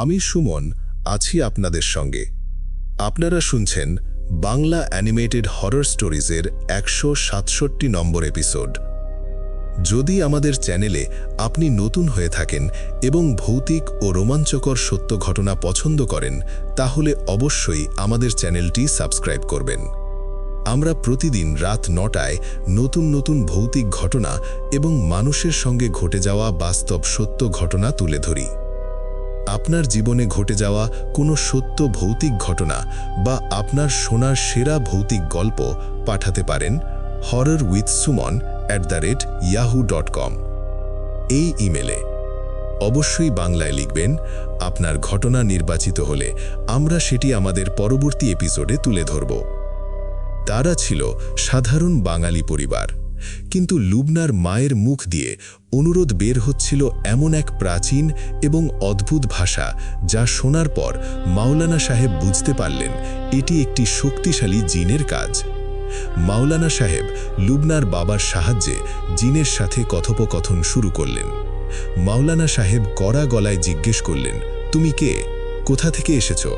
আমি সুমন আছি আপনাদের সঙ্গে। আপনারা শুনছেন বাংলা অ্যানিমেটেড হরর স্টোরিজের 167 নম্বর এপিসোড। যদি আমাদের চ্যানেলে আপনি নতুন হয়ে থাকেন এবং ভৌতিক ও রোমাঞ্চকর সত্য ঘটনা পছন্দ করেন, তাহলে অবশ্যই আমাদের চ্যানেলটি সাবস্ক্রাইব করবেন। আমরা প্রতিদিন রাত 9টায় নতুন ভৌতিক ঘটনা এবং মানুষের সঙ্গে ঘটে যাওয়া বাস্তব সত্য ঘটনা তুলে ধরি। আপনার জীবনে ঘটে যাওয়া কোনো সত্য ভৌতিক ঘটনা বা আপনার শোনার সেরা ভৌতিক গল্প পাঠাতে পারেন horrorwithsuman@yahoo.com এই ইমেলে। অবশ্যই বাংলায় লিখবেন। আপনার ঘটনা নির্বাচিত হলে আমরা সেটি আমাদের পরবর্তী এপিসোডে তুলে ধরব। তারা ছিল সাধারণ বাঙালি পরিবার, কিন্তু লুবনার মায়ের মুখ দিয়ে অনুরোধ বের হচ্ছিল এমন এক প্রাচীন এবং অদ্ভুত ভাষা, যা শোনার পর মাওলানা সাহেব বুঝতে পারলেন এটি একটি শক্তিশালী জিনের কাজ। মাওলানা সাহেব লুবনার বাবার সাহায্যে জিনের সাথে কথোপকথন শুরু করলেন। মাওলানা সাহেব কড়া গলায় জিজ্ঞেস করলেন, তুমি কে? কোথা থেকে এসেছো?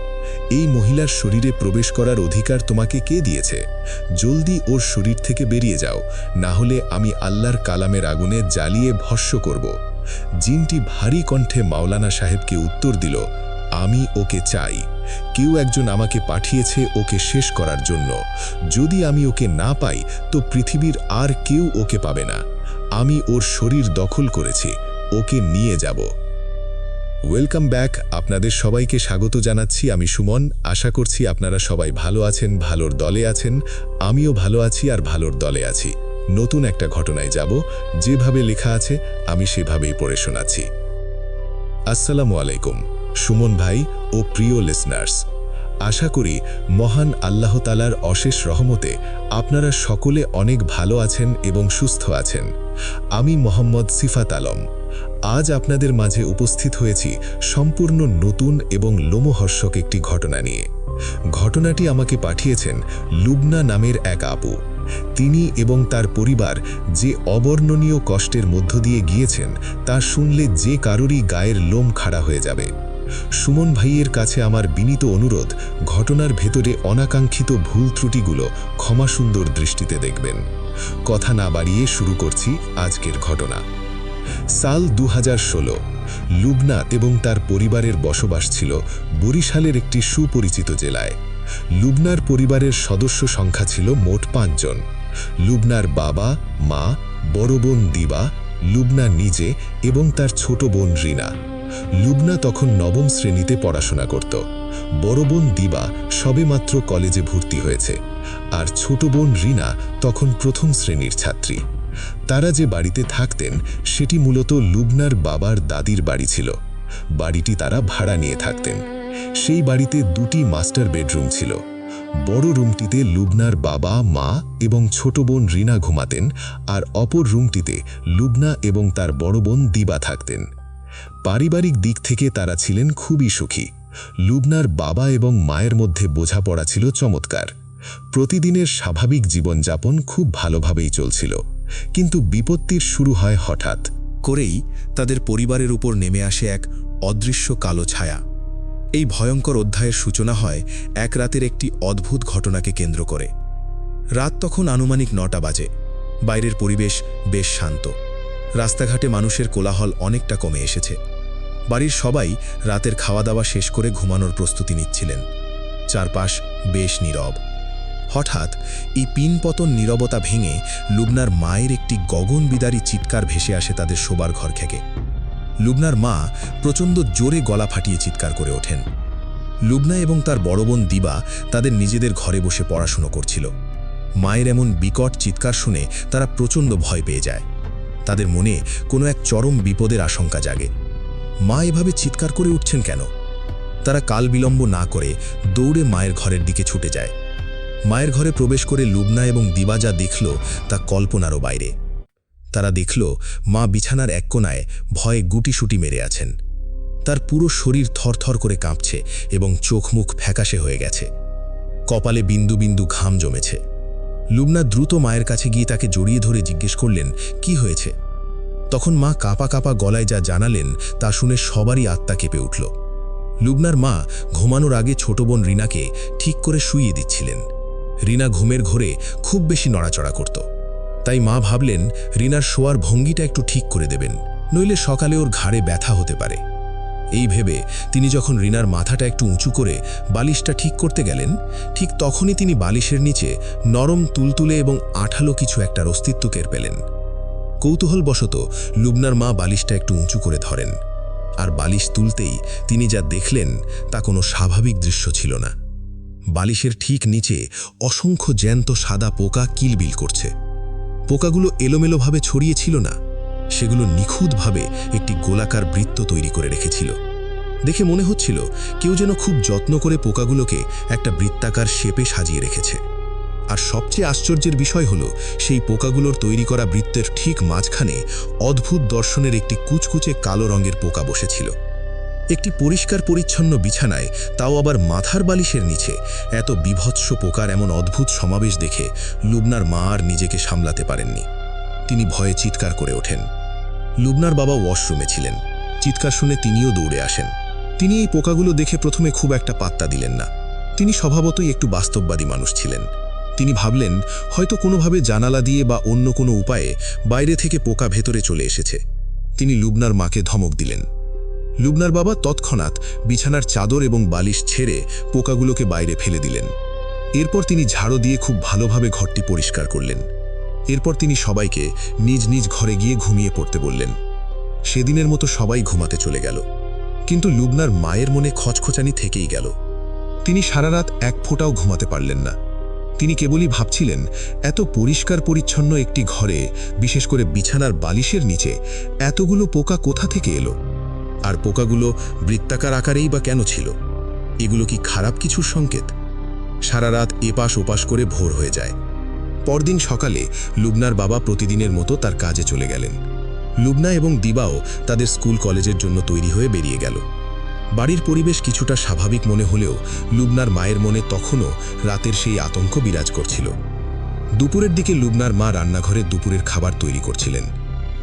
এই মহিলার শরীরে প্রবেশ করার অধিকার তোমাকে কে দিয়েছে? জলদি ওর শরীর থেকে বেরিয়ে যাও, না হলে আমি আল্লাহর কালামের আগুনে জ্বালিয়ে ভস্ম করব। জিনটি ভারী কণ্ঠে মাওলানা সাহেবকে উত্তর দিল, আমি ওকে চাই। কেউ একজন আমাকে পাঠিয়েছে ওকে শেষ করার জন্য। যদি আমি ওকে না পাই তো পৃথিবীর আর কেউ ওকে পাবে না। আমি ওর শরীর দখল করেছি, ওকে নিয়ে যাব। Welcome back. আপনাদের সবাইকে স্বাগত জানাচ্ছি। আমি সুমন। আশা করছি আপনারা সবাই ভালো আছেন, ভালোর দলে আছেন। আমিও ভালো আছি আর ভালোর দলে আছি। নতুন একটা ঘটনায় যাব। যেভাবে লেখা আছে আমি সেভাবেই পড়ে শোনাচ্ছি। আসসালামু আলাইকুম সুমন ভাই ও প্রিয় লিসনার্স। আশা করি মহান আল্লাহ তাআলার অশেষ রহমতে আপনারা সকলে অনেক ভালো আছেন এবং সুস্থ আছেন। আমি মোহাম্মদ সিফাত আলম। আজ আপনাদের মাঝে উপস্থিত হয়েছি সম্পূর্ণ নতুন এবং লোমহর্ষক একটি ঘটনা নিয়ে। ঘটনাটি আমাকে পাঠিয়েছেন লুবনা নামের এক আপু। তিনি এবং তার পরিবার যে অবর্ণনীয় কষ্টের মধ্য দিয়ে গিয়েছেন তা শুনলে যে কারোরই গায়ের লোম খাড়া হয়ে যাবে। সুমন ভাইয়ের কাছে আমার বিনীত অনুরোধ, ঘটনার ভেতরে অনাকাঙ্ক্ষিত ভুল ত্রুটিগুলো ক্ষমাসুন্দর দৃষ্টিতে দেখবেন। কথা না বাড়িয়ে শুরু করছি আজকের ঘটনা। সাল 2016। লুবনা এবং তার পরিবারের বসবাস ছিল বরিশালের একটি সুপরিচিত জেলায়। লুবনার পরিবারের সদস্য সংখ্যা ছিল মোট 5 জন। লুবনার বাবা, মা, বড় বোন দিবা, লুবনা নিজে এবং তার ছোট বোন রিনা। লুবনা তখন 9ম শ্রেণীতে পড়াশোনা করত। বড় বোন দিবা সবেমাত্র কলেজে ভর্তি হয়েছে, আর ছোট বোন রিনা তখন 1ম শ্রেণীর ছাত্রী। তারা যে বাড়িতে থাকতেন সেটি মূলত লুবনার বাবার দাদির বাড়ি ছিল। বাড়িটি তারা ভাড়া নিয়ে থাকতেন। সেই বাড়িতে 2টি মাস্টার বেডরুম ছিল। বড় রুমটিতে লুবনার বাবা, মা এবং ছোট বোন রিনা ঘুমাতেন, আর অপর রুমটিতে লুবনা এবং তার বড় বোন দিবা থাকতেন। পারিবারিক দিক থেকে তারা ছিলেন খুবই সুখী। লুবনার বাবা এবং মায়ের মধ্যে বোঝাপড়া ছিল চমৎকার। প্রতিদিনের স্বাভাবিক জীবনযাপন খুব ভালোভাবেই চলছিল, কিন্তু বিপত্তির শুরু হয় হঠাৎ করেই। তাদের পরিবারের উপর নেমে আসে এক অদৃশ্য কালো ছায়া। এই ভয়ঙ্কর অধ্যায়ের সূচনা হয় এক রাতের একটি অদ্ভুত ঘটনাকে কেন্দ্র করে। রাত তখন আনুমানিক 9টা বাজে। বাইরের পরিবেশ বেশ শান্ত। রাস্তাঘাটে মানুষের কোলাহল অনেকটা কমে এসেছে। বাড়ির সবাই রাতের খাওয়া দাওয়া শেষ করে ঘুমানোর প্রস্তুতি নিচ্ছিলেন। চারপাশ বেশ নীরব। হঠাৎ এই পিনপতন নীরবতা ভেঙে লুবনার মায়ের একটি গগনবিদারী চিৎকার ভেসে আসে তাদের শোবার ঘর থেকে। লুবনার মা প্রচণ্ড জোরে গলা ফাটিয়ে চিৎকার করে ওঠেন। লুবনা এবং তার বড় বোন দিবা তাদের নিজেদের ঘরে বসে পড়াশুনো করছিল। মায়ের এমন বিকট চিৎকার শুনে তারা প্রচণ্ড ভয় পেয়ে যায়। তাদের মনে কোনো এক চরম বিপদের আশঙ্কা জাগে। মা এভাবে চিৎকার করে উঠছেন কেন? তারা কাল বিলম্ব না করে দৌড়ে মায়ের ঘরের দিকে ছুটে যায়। মায়ের ঘরে প্রবেশ করে লুবনা এবং দিবা যা দেখল তা কল্পনারও বাইরে। তারা দেখল মা বিছানার এক কোণায় ভয়ে গুটিসুটি মেরে আছেন। তার পুরো শরীর থরথর করে কাঁপছে এবং চোখ মুখ ফ্যাকাশে হয়ে গেছে। কপালে বিন্দু বিন্দু ঘাম জমেছে। লুবনা দ্রুত মায়ের কাছে গিয়ে তাকে জড়িয়ে ধরে জিজ্ঞেস করলেন, কি হয়েছে? তখন মা কাঁপা কাঁপা গলায় যা জানালেন তা শুনে সবারই আত্মা কেঁপে উঠল। লুবনার মা ঘুমানোর আগে ছোট বোন রিনাকে ঠিক করে শুইয়ে দিচ্ছিলেন। রিনা ঘুমের ঘোরে খুব বেশি নড়াচড়া করত। তাই মা ভাবলেন রিনার শোয়ার ভঙ্গিটা একটু ঠিক করে দেবেন, নইলে সকালে ওর ঘাড়ে ব্যথা হতে পারে। এই ভেবে তিনি যখন রিনার মাথাটা একটু উঁচু করে বালিশটা ঠিক করতে গেলেন, ঠিক তখনই তিনি বালিশের নিচে নরম তুলতুলে এবং আঠালো কিছু একটার অস্তিত্ব টের পেলেন। কৌতূহলবশত লুবনার মা বালিশটা একটু উঁচু করে ধরেন, আর বালিশ তুলতেই তিনি যা দেখলেন তা কোনো স্বাভাবিক দৃশ্য ছিল না। বালিশের ঠিক নিচে অসংখ্য জ্যান্ত সাদা পোকা কিলবিল করছে। পোকাগুলো এলোমেলোভাবে ছড়িয়ে ছিল না, সেগুলো নিখুঁতভাবে একটি গোলাকার বৃত্ত তৈরি করে রেখেছিল। দেখে মনে হচ্ছিল কেউ যেন খুব যত্ন করে পোকাগুলোকে একটা বৃত্তাকার শেপে সাজিয়ে রেখেছে। আর সবচেয়ে আশ্চর্যের বিষয় হলো সেই পোকাগুলোর তৈরি করা বৃত্তের ঠিক মাঝখানে অদ্ভুত দর্শনের একটি কুচকুচে কালো রঙের পোকা বসেছিল। একটি পরিষ্কার পরিচ্ছন্ন বিছানায়, তাও আবার মাথার বালিশের নিচে এত বীভৎস পোকার এমন অদ্ভুত সমাবেশ দেখে লুবনার মা আর নিজেকে সামলাতে পারেননি। তিনি ভয়ে চিৎকার করে ওঠেন। লুবনার বাবা ওয়াশরুমে ছিলেন। চিৎকার শুনে তিনিও দৌড়ে আসেন। তিনি এই পোকাগুলো দেখে প্রথমে খুব একটা পাত্তা দিলেন না। তিনি স্বভাবতই একটু বাস্তববাদী মানুষ ছিলেন। তিনি ভাবলেন হয়তো কোনোভাবে জানালা দিয়ে বা অন্য কোনো উপায়ে বাইরে থেকে পোকা ভেতরে চলে এসেছে। তিনি লুবনার মাকে ধমক দিলেন। লুবনার বাবা তৎক্ষণাৎ বিছানার চাদর এবং বালিশ ছেড়ে পোকাগুলোকে বাইরে ফেলে দিলেন। এরপর তিনি ঝাড়ু দিয়ে খুব ভালোভাবে ঘরটি পরিষ্কার করলেন। এরপর তিনি সবাইকে নিজ নিজ ঘরে গিয়ে ঘুমিয়ে পড়তে বললেন। সেদিনের মতো সবাই ঘুমাতে চলে গেল, কিন্তু লুবনার মায়ের মনে খচখচানি থেকেই গেল। তিনি সারা রাত এক ফোঁটাও ঘুমাতে পারলেন না। তিনি কেবলই ভাবছিলেন এত পরিষ্কার পরিচ্ছন্ন একটি ঘরে, বিশেষ করে বিছানার বালিশের নিচে এতগুলো পোকা কোথা থেকে এলো? আর পোকাগুলো বৃত্তাকার আকারেই বা কেন ছিল? এগুলো কি খারাপ কিছুর সংকেত? সারা রাত এপাশ ওপাশ করে ভোর হয়ে যায়। পরদিন সকালে লুবনার বাবা প্রতিদিনের মতো তার কাজে চলে গেলেন। লুবনা এবং দিবাও তাদের স্কুল কলেজের জন্য তৈরি হয়ে বেরিয়ে গেল। বাড়ির পরিবেশ কিছুটা স্বাভাবিক মনে হলেও লুবনার মায়ের মনে তখনও রাতের সেই আতঙ্ক বিরাজ করছিল। দুপুরের দিকে লুবনার মা রান্নাঘরে দুপুরের খাবার তৈরি করছিলেন।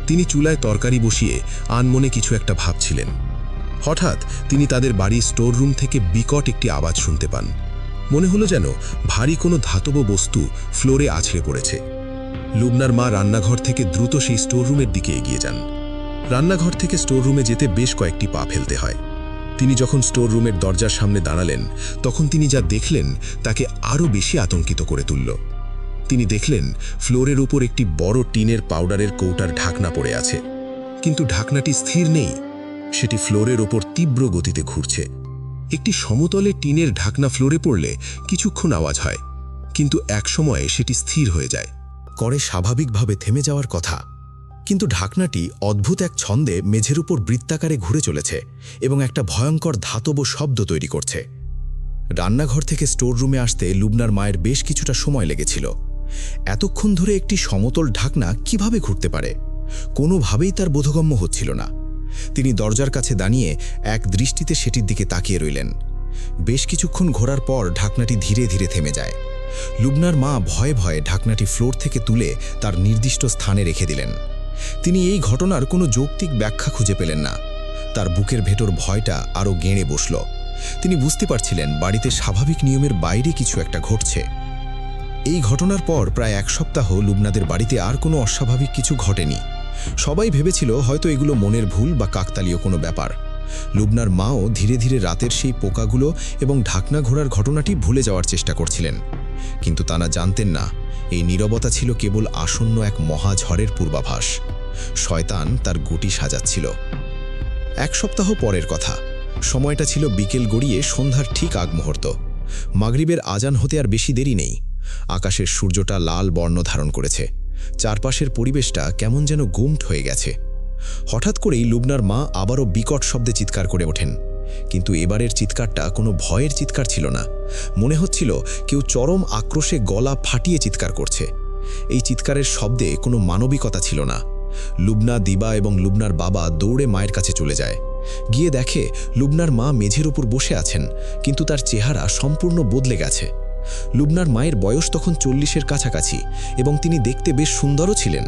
তিনি চুলায় তরকারি বসিয়ে আনমনে কিছু একটা ভাবছিলেন। হঠাৎ তিনি তাদের বাড়ির স্টোর রুম থেকে বিকট একটি আওয়াজ শুনতে পান। মনে হলো যেন ভারী কোনো ধাতব বস্তু ফ্লোরে আছড়ে পড়েছে। লুবনার মা রান্নাঘর থেকে দ্রুত সেই স্টোর রুমের দিকে এগিয়ে যান। রান্নাঘর থেকে স্টোর রুমে যেতে বেশ কয়েকটি পা ফেলতে হয়। তিনি যখন স্টোর রুমের দরজার সামনে দাঁড়ালেন, তখন তিনি যা দেখলেন তাকে আরও বেশি আতঙ্কিত করে তুলল। তিনি দেখলেন ফ্লোরের উপর একটি বড় টিনের পাউডারের কৌটার ঢাকনা পড়ে আছে, কিন্তু ঢাকনাটি স্থির নেই। সেটি ফ্লোরের ওপর তীব্র গতিতে ঘুরছে। একটি সমতলে টিনের ঢাকনা ফ্লোরে পড়লে কিছুক্ষণ আওয়াজ হয়, কিন্তু একসময়ে সেটি স্থির হয়ে যায়। করে স্বাভাবিকভাবে থেমে যাওয়ার কথা, কিন্তু ঢাকনাটি অদ্ভুত এক ছন্দে মেঝের উপর বৃত্তাকারে ঘুরে চলেছে এবং একটা ভয়ঙ্কর ধাতব শব্দ তৈরি করছে। রান্নাঘর থেকে স্টোর রুমে আসতে লুবনার মায়ের বেশ কিছুটা সময় লেগেছিল। এতক্ষণ ধরে একটি সমতল ঢাকনা কিভাবে ঘুরতে পারে, কোনোভাবেই তার বোধগম্য হচ্ছিল না। তিনি দরজার কাছে দাঁড়িয়ে এক দৃষ্টিতে সেটির দিকে তাকিয়ে রইলেন। বেশ কিছুক্ষণ ঘোরার পর ঢাকনাটি ধীরে ধীরে থেমে যায়। লুবনার মা ভয়ে ভয়ে ঢাকনাটি ফ্লোর থেকে তুলে তার নির্দিষ্ট স্থানে রেখে দিলেন। তিনি এই ঘটনার কোনো যৌক্তিক ব্যাখ্যা খুঁজে পেলেন না। তার বুকের ভেতর ভয়টা আরও গেঁড়ে বসল। তিনি বুঝতে পারছিলেন বাড়িতে স্বাভাবিক নিয়মের বাইরে কিছু একটা ঘটছে। এই ঘটনার পর প্রায় এক সপ্তাহ লুবনাদের বাড়িতে আর কোনো অস্বাভাবিক কিছু ঘটেনি। সবাই ভেবেছিল হয়তো এগুলো মনের ভুল বা কাকতালীয় কোনো ব্যাপার। লুবনার মাও ধীরে ধীরে রাতের সেই পোকাগুলো এবং ঢাকনা ঘোরার ঘটনাটি ভুলে যাওয়ার চেষ্টা করছিলেন, কিন্তু তারা জানতেন না এই নীরবতা ছিল কেবল আসন্ন এক মহাঝড়ের পূর্বাভাস। শয়তান তার গুটি সাজাচ্ছিল। এক সপ্তাহ পরের কথা। সময়টা ছিল বিকেল গড়িয়ে সন্ধ্যার ঠিক আগ মুহূর্ত। মাগরিবের আজান হতে আর বেশি দেরি নেই। আকাশের সূর্যটা লাল বর্ণ ধারণ করেছে। চারপাশের পরিবেশটা কেমন যেন গুমট হয়ে গেছে। হঠাৎ করেই লুবনার মা আবারও বিকট শব্দে চিৎকার করে ওঠেন, কিন্তু এবারের চিৎকারটা কোনো ভয়ের চিৎকার ছিল না। মনে হচ্ছিল কেউ চরম আক্রোশে গলা ফাটিয়ে চিৎকার করছে। এই চিৎকারের শব্দে কোনো মানবিকতা ছিল না। লুবনা, দিবা এবং লুবনার বাবা দৌড়ে মায়ের কাছে চলে যায়। গিয়ে দেখে লুবনার মা মেঝের উপর বসে আছেন, কিন্তু তার চেহারা সম্পূর্ণ বদলে গেছে। লুবনার মায়ের বয়স তখন 40-এর কাছাকাছি এবং তিনি দেখতে বেশ সুন্দরও ছিলেন,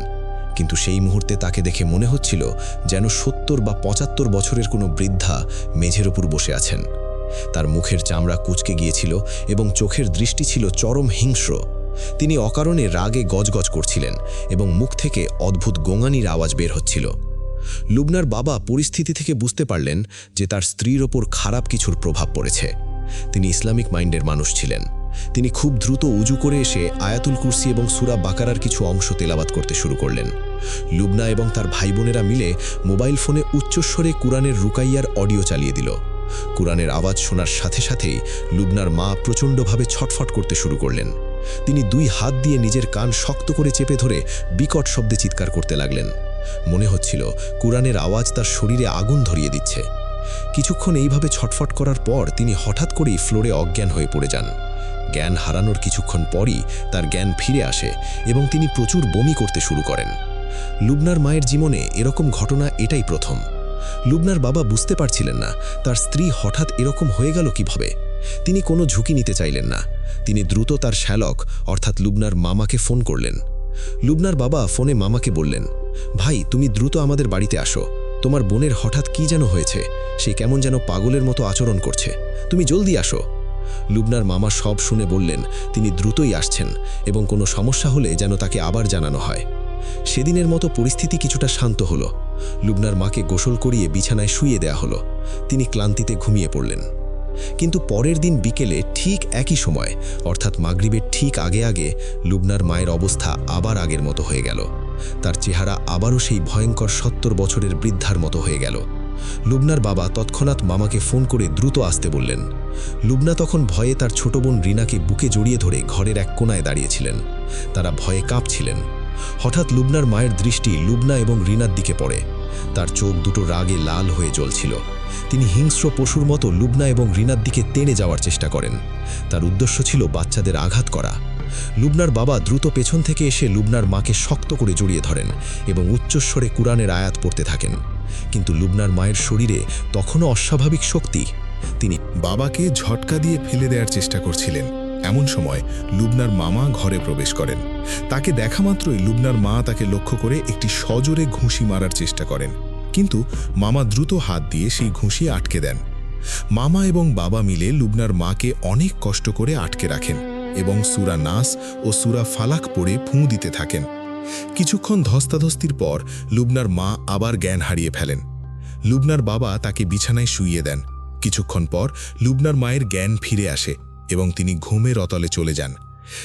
কিন্তু সেই মুহূর্তে তাকে দেখে মনে হচ্ছিল যেন 70 বা 75 বছরের কোনো বৃদ্ধা মেঝের উপর বসে আছেন। তার মুখের চামড়া কুঁচকে গিয়েছিল এবং চোখের দৃষ্টি ছিল চরম হিংস্র। তিনি অকারণে রাগে গজগজ করছিলেন এবং মুখ থেকে অদ্ভুত গোঙানির আওয়াজ বের হচ্ছিল। লুবনার বাবা পরিস্থিতি থেকে বুঝতে পারলেন যে তার স্ত্রীর ওপর খারাপ কিছুর প্রভাব পড়েছে। তিনি ইসলামিক মাইন্ডের মানুষ ছিলেন। তিনি খুব দ্রুত উজু করে এসে আয়াতুল কুরসি এবং সূরা বাকারার কিছু অংশ তেলাওয়াত করতে শুরু করলেন। লুবনা এবং তার ভাই বোনেরা মিলে মোবাইল ফোনে উচ্চস্বরে কুরআনের রুকাইয়ার অডিও চালিয়ে দিল। কুরআনের আওয়াজ শোনার সাথে সাথেই লুবনার মা প্রচণ্ডভাবে ছটফট করতে শুরু করলেন। তিনি 2 হাত দিয়ে নিজের কান শক্ত করে চেপে ধরে বিকট শব্দে চিৎকার করতে লাগলেন। মনে হচ্ছিল কুরআনের আওয়াজ তার শরীরে আগুন ধরিয়ে দিচ্ছে। কিছুক্ষণ এইভাবে ছটফট করার পর তিনি হঠাৎ করেই ফ্লোরে অজ্ঞান হয়ে পড়ে যান। জ্ঞান হারানোর কিছুক্ষণ পরই তার জ্ঞান ফিরে আসে এবং তিনি প্রচুর বমি করতে শুরু করেন। লুবনার মায়ের জীবনে এরকম ঘটনা এটাই প্রথম। লুবনার বাবা বুঝতে পারছিলেন না তার স্ত্রী হঠাৎ এরকম হয়ে গেল কিভাবে। তিনি কোনো ঝুঁকি নিতে চাইলেন না। তিনি দ্রুত তার শ্যালক অর্থাৎ লুবনার মামাকে ফোন করলেন। লুবনার বাবা ফোনে মামাকে বললেন, ভাই তুমি দ্রুত আমাদের বাড়িতে আসো, তোমার বোনের হঠাৎ কি যেন হয়েছে, সে কেমন যেন পাগলের মতো আচরণ করছে, তুমি জলদি আসো। লুবনার মামা সব শুনে বললেন তিনি দ্রুতই আসছেন এবং কোনো সমস্যা হলে যেন তাকে আবার জানানো হয়। সেদিনের মতো পরিস্থিতি কিছুটা শান্ত হলো। লুবনার মাকে গোসল করিয়ে বিছানায় শুইয়ে দেয়া হলো। তিনি ক্লান্তিতে ঘুমিয়ে পড়লেন। কিন্তু পরের দিন বিকেলে ঠিক একই সময় অর্থাৎ মাগরিবের ঠিক আগে আগে লুবনার মায়ের অবস্থা আবার আগের মতো হয়ে গেল। তার চেহারা আবারও সেই ভয়ঙ্কর 70 বছরের বৃদ্ধার মতো হয়ে গেল। লুবনার বাবা তৎক্ষণাৎ মামাকে ফোন করে দ্রুত আসতে বললেন। লুবনা তখন ভয়ে তার ছোট বোন রিনাকে বুকে জড়িয়ে ধরে ঘরের এক কোণায় দাঁড়িয়েছিলেন। তারা ভয়ে কাঁপছিলেন। হঠাৎ লুবনার মায়ের দৃষ্টি লুবনা এবং রিনার দিকে পড়ে। তার চোখ দুটো রাগে লাল হয়ে জ্বলছিল। তিনি হিংস্র পশুর মতো লুবনা এবং রিনার দিকে টেনে যাওয়ার চেষ্টা করেন। তার উদ্দেশ্য ছিল বাচ্চাদের আঘাত করা। লুবনার বাবা দ্রুত পেছন থেকে এসে লুবনার মাকে শক্ত করে জড়িয়ে ধরেন এবং উচ্চস্বরে কুরআনের আয়াত পড়তে থাকেন। কিন্তু লুবনার মায়ের শরীরে তখনও অস্বাভাবিক শক্তি। তিনি বাবাকে ঝটকা দিয়ে ফেলে দেওয়ার চেষ্টা করছিলেন। এমন সময় লুবনার মামা ঘরে প্রবেশ করেন। তাকে দেখা মাত্রই লুবনার মা তাকে লক্ষ্য করে একটি সজোরে ঘুষি মারার চেষ্টা করেন, কিন্তু মামা দ্রুত হাত দিয়ে সেই ঘুষি আটকে দেন। মামা এবং বাবা মিলে লুবনার মাকে অনেক কষ্ট করে আটকে রাখেন এবং সূরা নাস ও সূরা ফালাক পড়ে ফুঁ দিতে থাকেন। কিছুক্ষণ ধস্তাধস্তির পর লুবনার মা আবার জ্ঞান হারিয়ে ফেলেন। লুবনার বাবা তাকে বিছানায় শুইয়ে দেন। কিছুক্ষণ পর লুবনার মায়ের জ্ঞান ফিরে আসে এবং তিনি ঘুমের অতলে চলে যান।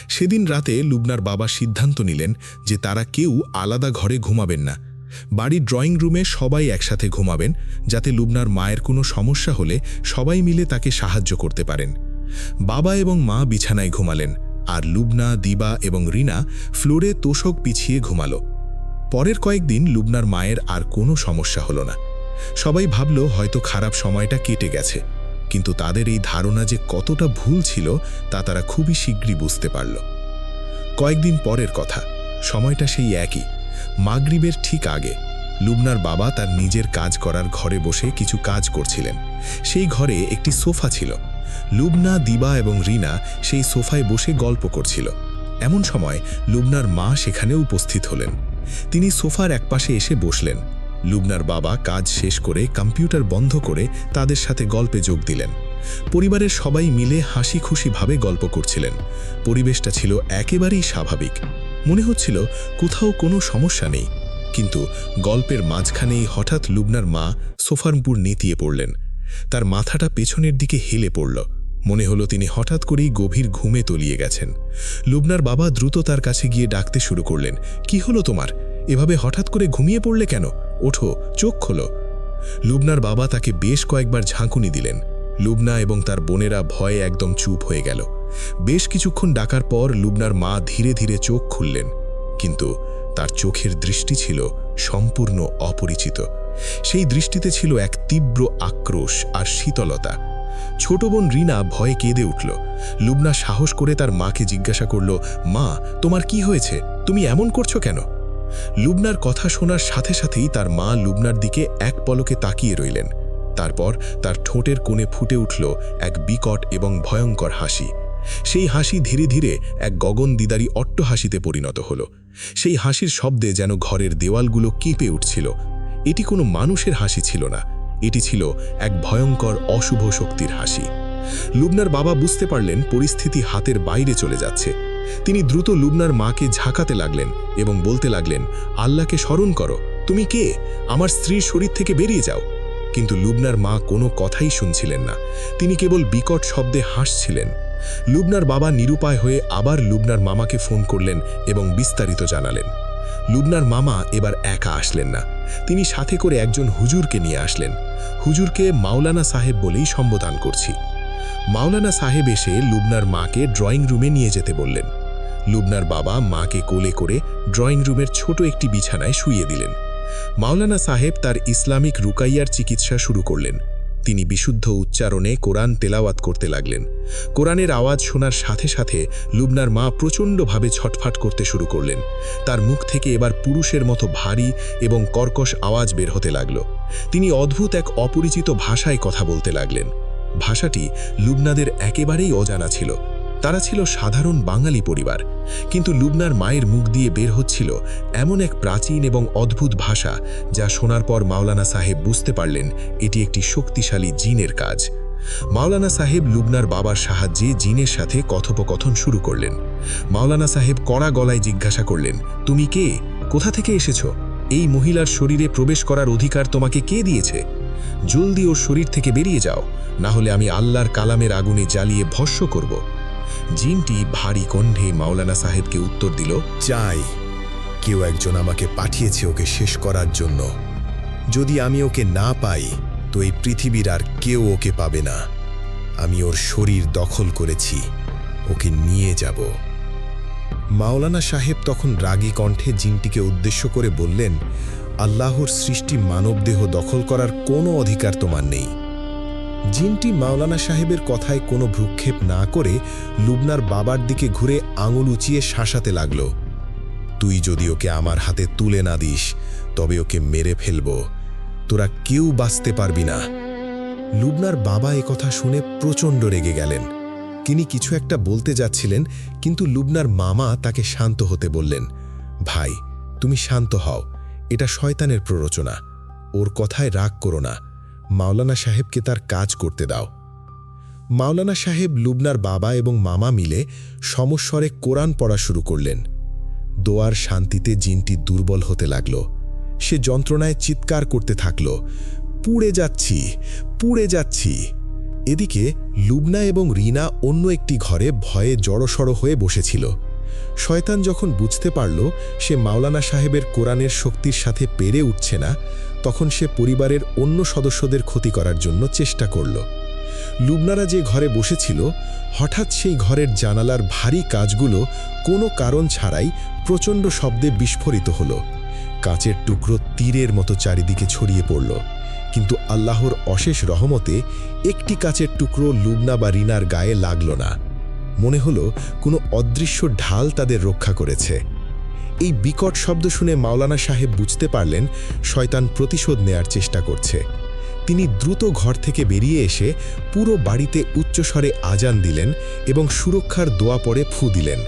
সেদিন রাতে লুবনার বাবা সিদ্ধান্ত নিলেন যে তারা কেউ আলাদা ঘরে ঘুমাবেন না। বাড়ির ড্রয়িং রুমে সবাই একসাথে ঘুমাবেন, যাতে লুবনার মায়ের কোনো সমস্যা হলে সবাই মিলে তাকে সাহায্য করতে পারেন। বাবা এবং মা বিছানায় ঘুমালেন, আর লুবনা, দিবা এবং রিনা ফ্লোরে তোষক পিছিয়ে ঘুমালো। পরের কয়েকদিন লুবনার মায়ের আর কোনো সমস্যা হলো না। সবাই ভাবল হয়তো খারাপ সময়টা কেটে গেছে, কিন্তু তাদের এই ধারণা যে কতটা ভুল ছিল তা তারা খুবই শীঘ্রই বুঝতে পারল। কয়েকদিন পরের কথা, সময়টা সেই একই। মাগরিবের ঠিক আগে লুবনার বাবা তার নিজের কাজ করার ঘরে বসে কিছু কাজ করছিলেন। সেই ঘরে একটি সোফা ছিল। লুবনা, দিবা এবং রিনা সেই সোফায় বসে গল্প করছিল। এমন সময় লুবনার মা সেখানে উপস্থিত হলেন। তিনি সোফার একপাশে এসে বসলেন। লুবনার বাবা কাজ শেষ করে কম্পিউটার বন্ধ করে তাদের সাথে গল্পে যোগ দিলেন। পরিবারের সবাই মিলে হাসি খুশিভাবে গল্প করছিলেন। পরিবেশটা ছিল একেবারেই স্বাভাবিক। মনে হচ্ছিল কোথাও কোনো সমস্যা নেই, কিন্তু গল্পের মাঝখানেই হঠাৎ লুবনার মা সোফার উপর নেতিয়ে পড়লেন। তার মাথাটা পেছনের দিকে হেলে পড়ল। মনে হলো তিনি হঠাৎ করেই গভীর ঘুমে তলিয়ে গেছেন। লুবনার বাবা দ্রুত তার কাছে গিয়ে ডাকতে শুরু করলেন, কি হলো তোমার? এভাবে হঠাৎ করে ঘুমিয়ে পড়লে কেন? ওঠো, চোখ খোলো। লুবনার বাবা তাকে বেশ কয়েকবার ঝাঁকুনি দিলেন। লুবনা এবং তার বোনেরা ভয়ে একদম চুপ হয়ে গেল। বেশ কিছুক্ষণ ডাকার পর লুবনার মা ধীরে ধীরে চোখ খুললেন, কিন্তু তার চোখের দৃষ্টি ছিল সম্পূর্ণ অপরিচিত। সেই দৃষ্টিতে ছিল এক তীব্র আক্রোশ আর শীতলতা। ছোট বোন রিনা ভয়ে কেঁদে উঠল। লুবনা সাহস করে তার মাকে জিজ্ঞাসা করল, মা, তোমার কি হয়েছে? তুমি এমন করছো কেন? লুবনার কথা শোনার সাথে সাথেই তার মা লুবনার দিকে এক পলকে তাকিয়ে রইলেন। তারপর তার ঠোঁটের কোণে ফুটে উঠল এক বিকট এবং ভয়ঙ্কর হাসি। সেই হাসি ধীরে ধীরে এক গগনদিদারী অট্টহাসিতে পরিণত হল। সেই হাসির শব্দে যেন ঘরের দেওয়ালগুলো কেঁপে উঠছিল। এটি কোনো মানুষের হাসি ছিল না, এটি ছিল এক ভয়ঙ্কর অশুভ শক্তির হাসি। লুবনার বাবা বুঝতে পারলেন পরিস্থিতি হাতের বাইরে চলে যাচ্ছে। তিনি দ্রুত লুবনার মাকে ঝাঁকাতে লাগলেন এবং বলতে লাগলেন, আল্লাহকে স্মরণ করো, তুমি কে? আমার স্ত্রীর শরীর থেকে বেরিয়ে যাও। কিন্তু লুবনার মা কোনো কথাই শুনছিলেন না। তিনি কেবল বিকট শব্দে হাসছিলেন। লুবনার বাবা নিরুপায় হয়ে আবার লুবনার মামাকে ফোন করলেন এবং বিস্তারিত জানালেন। লুবনার মামা এবার একা আসলেন না, তিনি সাথে করে একজন হুজুরকে নিয়ে আসলেন। হুজুরকে মাওলানা সাহেব বলেই সম্বোধন করছি। মাওলানা সাহেব এসে লুবনার মাকে ড্রয়িং রুমে নিয়ে যেতে বললেন। লুবনার বাবা মাকে কোলে করে ড্রয়িং রুমের ছোট একটি বিছানায় শুইয়ে দিলেন। মাওলানা সাহেব তার ইসলামিক রুকাইয়ার চিকিৎসা শুরু করলেন। তিনি বিশুদ্ধ উচ্চারণে কোরআন তেলাওয়াত করতে লাগলেন। কোরআনের আওয়াজ শোনার সাথে সাথে লুবনার মা প্রচণ্ডভাবে ছটফট করতে শুরু করলেন। তার মুখ থেকে এবার পুরুষের মতো ভারী এবং কর্কশ আওয়াজ বের হতে লাগল। তিনি অদ্ভুত এক অপরিচিত ভাষায় কথা বলতে লাগলেন। ভাষাটি লুবনাদের একেবারেই অজানা ছিল। তারা ছিল সাধারণ বাঙালি পরিবার, কিন্তু লুবনার মায়ের মুখ দিয়ে বের হচ্ছিল এমন এক প্রাচীন এবং অদ্ভুত ভাষা, যা শোনার পর মাওলানা সাহেব বুঝতে পারলেন এটি একটি শক্তিশালী জিনের কাজ। মাওলানা সাহেব লুবনার বাবার সাহায্যে জিনের সাথে কথোপকথন শুরু করলেন। মাওলানা সাহেব কড়া গলায় জিজ্ঞাসা করলেন, তুমি কে? কোথা থেকে এসেছ? এই মহিলার শরীরে প্রবেশ করার অধিকার তোমাকে কে দিয়েছে? জলদি ওর শরীর থেকে বেরিয়ে যাও, না হলে আমি আল্লাহর কালামের আগুনে জ্বালিয়ে ভস্ম করব। জিনটি ভারী কণ্ঠে মাওলানা সাহেবকে উত্তর দিল, চাই কেউ একজন আমাকে পাঠিয়েছে ওকে শেষ করার জন্য। যদি আমি ওকে না পাই তো এই পৃথিবীর আর কেউ ওকে পাবে না। আমি ওর শরীর দখল করেছি, ওকে নিয়ে যাব। মাওলানা সাহেব তখন রাগী কণ্ঠে জিনটিকে উদ্দেশ্য করে বললেন, আল্লাহর সৃষ্টি মানবদেহ দখল করার কোনো অধিকার তোমার নেই। জিনটি মাওলানা সাহেবের কথায় কোনো ভ্রুক্ষেপ না করে লুবনার বাবার দিকে ঘুরে আঙুল উঁচিয়ে শাসাতে লাগল, তুই যদি ওকে আমার হাতে তুলে না দিস তবে ওকে মেরে ফেলব, তোরা কেউ বাঁচতে পারবি না। লুবনার বাবা একথা শুনে প্রচণ্ড রেগে গেলেন। তিনি কিছু একটা বলতে যাচ্ছিলেন, কিন্তু লুবনার মামা তাকে শান্ত হতে বললেন, ভাই তুমি শান্ত হও, এটা শয়তানের প্ররোচনা, ওর কথায় রাগ করো না, মাওলানা সাহেবকে তার কাজ করতে দাও। মাওলানা সাহেব, লুবনার বাবা এবং মামা মিলে সমস্বরে কোরআন পড়া শুরু করলেন। দোয়ার শান্তিতে জিনটি দুর্বল হতে লাগল। সে যন্ত্রণায় চিৎকার করতে থাকল, পুড়ে যাচ্ছি, পুড়ে যাচ্ছি। এদিকে লুবনা এবং রিনা অন্য একটি ঘরে ভয়ে জড়সড় হয়ে বসেছিল। শয়তান যখন বুঝতে পারল সে মাওলানা সাহেবের কোরআনের শক্তির সাথে পেরে উঠছে না, তখন সে পরিবারের অন্য সদস্যদের ক্ষতি করার জন্য চেষ্টা করল। লুবনারা যে ঘরে বসেছিল, হঠাৎ সেই ঘরের জানালার ভারী কাঁচগুলো কোনো কারণ ছাড়াই প্রচণ্ড শব্দে বিস্ফোরিত হল। কাঁচের টুকরো তীরের মতো চারিদিকে ছড়িয়ে পড়ল, কিন্তু আল্লাহর অশেষ রহমতে একটি কাঁচের টুকরো লুবনা বা রিনার গায়ে লাগল না। মনে হলো কোনো অদৃশ্য ঢাল তাদের রক্ষা করেছে। এই বিকট শব্দ শুনে মাওলানা সাহেব বুঝতে পারলেন শয়তান প্রতিশোধ নেয়ার চেষ্টা করছে। তিনি দ্রুত ঘর থেকে বেরিয়ে এসে পুরো বাড়িতে উচ্চস্বরে আজান দিলেন এবং সুরক্ষার দোয়া পড়ে ফু দিলেন।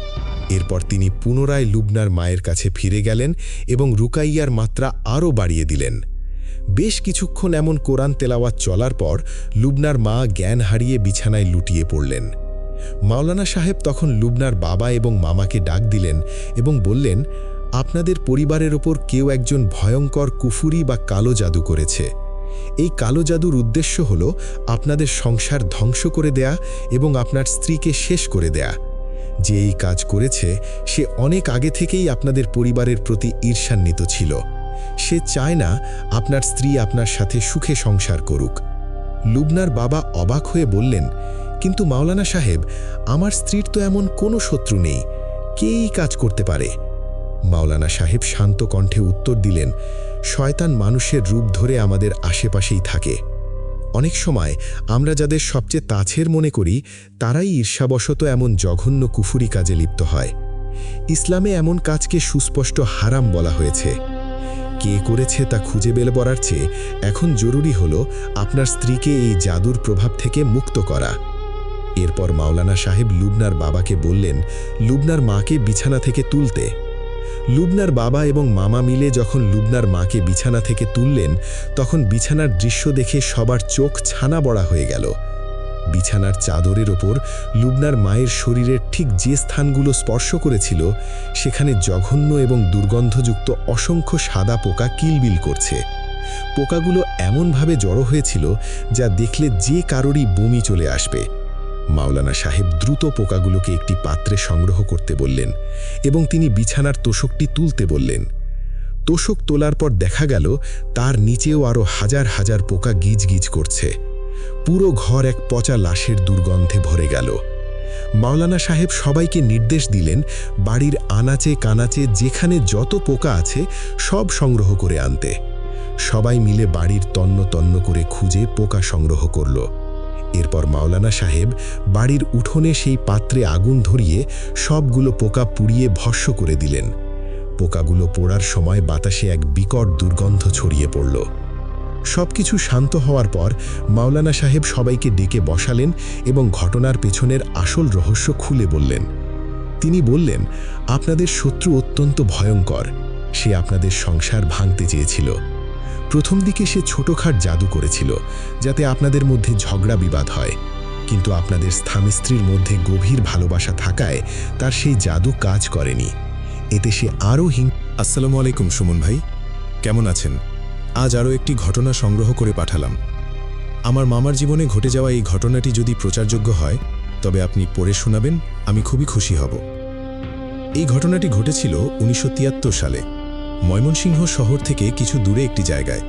এরপর তিনি পুনরায় লুবনার মায়ের কাছে ফিরে গেলেন এবং রুকাইয়ার মাত্রা আরও বাড়িয়ে দিলেন। বেশ কিছুক্ষণ এমন কোরআন তেলাওয়াত চলার পর লুবনার মা জ্ঞান হারিয়ে বিছানায় লুটিয়ে পড়লেন। মাওলানা সাহেব তখন লুবনার বাবা এবং মামাকে ডাক দিলেন এবং বললেন, আপনাদের পরিবারের ওপর কেউ একজন ভয়ঙ্কর কুফুরি বা কালো জাদু করেছে। এই কালো জাদুর উদ্দেশ্য হল আপনাদের সংসার ধ্বংস করে দেয়া এবং আপনার স্ত্রীকে শেষ করে দেয়া। যে এই কাজ করেছে সে অনেক আগে থেকেই আপনাদের পরিবারের প্রতি ঈর্ষান্বিত ছিল। সে চায় না আপনার স্ত্রী আপনার সাথে সুখে সংসার করুক। লুবনার বাবা অবাক হয়ে বললেন, কিন্তু মাওলানা সাহেব, আমার স্ত্রীর তো এমন কোনো শত্রু নেই, কে এই কাজ করতে পারে? মাওলানা সাহেব শান্ত কণ্ঠে উত্তর দিলেন, শয়তান মানুষের রূপ ধরে আমাদের আশেপাশেই থাকে। অনেক সময় আমরা যাদের সবচেয়ে তাছের মনে করি তারাই ঈর্ষাবশত এমন জঘন্য কুফুরি কাজে লিপ্ত হয়। ইসলামে এমন কাজকে সুস্পষ্ট হারাম বলা হয়েছে। কে করেছে তা খুঁজে বের করার চেয়ে এখন জরুরি হলো আপনার স্ত্রীকে এই জাদুর প্রভাব থেকে মুক্ত করা। এরপর মাওলানা সাহেব লুবনার বাবাকে বললেন লুবনার মাকে বিছানা থেকে তুলতে। লুবনার বাবা এবং মামা মিলে যখন লুবনার মাকে বিছানা থেকে তুললেন, তখন বিছানার দৃশ্য দেখে সবার চোখ ছানা বড়া হয়ে গেল। বিছানার চাদরের ওপর লুবনার মায়ের শরীরের ঠিক যে স্থানগুলো স্পর্শ করেছিল সেখানে জঘন্য এবং দুর্গন্ধযুক্ত অসংখ্য সাদা পোকা কিলবিল করছে। পোকাগুলো এমনভাবে জড়ো হয়েছিল যা দেখলে যে কারোরই বমি চলে আসবে। মাওলানা সাহেব দ্রুত পোকাগুলোকে একটি পাত্রে সংগ্রহ করতে বললেন এবং তিনি বিছানার তোশকটি তুলতে বললেন। তোশক তোলার পর দেখা গেল তার নিচেও আরও হাজার হাজার পোকা গিজ গিজ করছে। পুরো ঘর এক পচা লাশের দুর্গন্ধে ভরে গেল। মাওলানা সাহেব সবাইকে নির্দেশ দিলেন বাড়ির আনাচে কানাচে যেখানে যত পোকা আছে সব সংগ্রহ করে আনতে। সবাই মিলে বাড়ির তন্ন তন্ন করে খুঁজে পোকা সংগ্রহ করল। এরপর মাওলানা সাহেব বাড়ির উঠোনে সেই পাত্রে আগুন ধরিয়ে সবগুলো পোকা পুড়িয়ে ভস্ম করে দিলেন। পোকাগুলো পোড়ার সময় বাতাসে এক বিকট দুর্গন্ধ ছড়িয়ে পড়ল। সবকিছু শান্ত হওয়ার পর মাওলানা সাহেব সবাইকে ডেকে বসালেন এবং ঘটনার পেছনের আসল রহস্য খুলে বললেন। তিনি বললেন, আপনাদের শত্রু অত্যন্ত ভয়ঙ্কর। সে আপনাদের সংসার ভাঙতে চেয়েছিল। প্রথম দিকে সে ছোটখাট জাদু করেছিল যাতে আপনাদের মধ্যে ঝগড়া বিবাদ হয়, কিন্তু আপনাদের স্বামী স্ত্রীর মধ্যে গভীর ভালোবাসা থাকায় তার সেই জাদু কাজ করেনি। এতে সে আরও আসসালামু আলাইকুম সুমন ভাই, কেমন আছেন? আজ আরও একটি ঘটনা সংগ্রহ করে পাঠালাম। আমার মামার জীবনে ঘটে যাওয়া এই ঘটনাটি যদি প্রচারযোগ্য হয় তবে আপনি পড়ে শোনাবেন, আমি খুবই খুশি হব। এই ঘটনাটি ঘটেছিল 1973 সালে ময়মনসিংহ শহর থেকে কিছু দূরে একটি জায়গায়।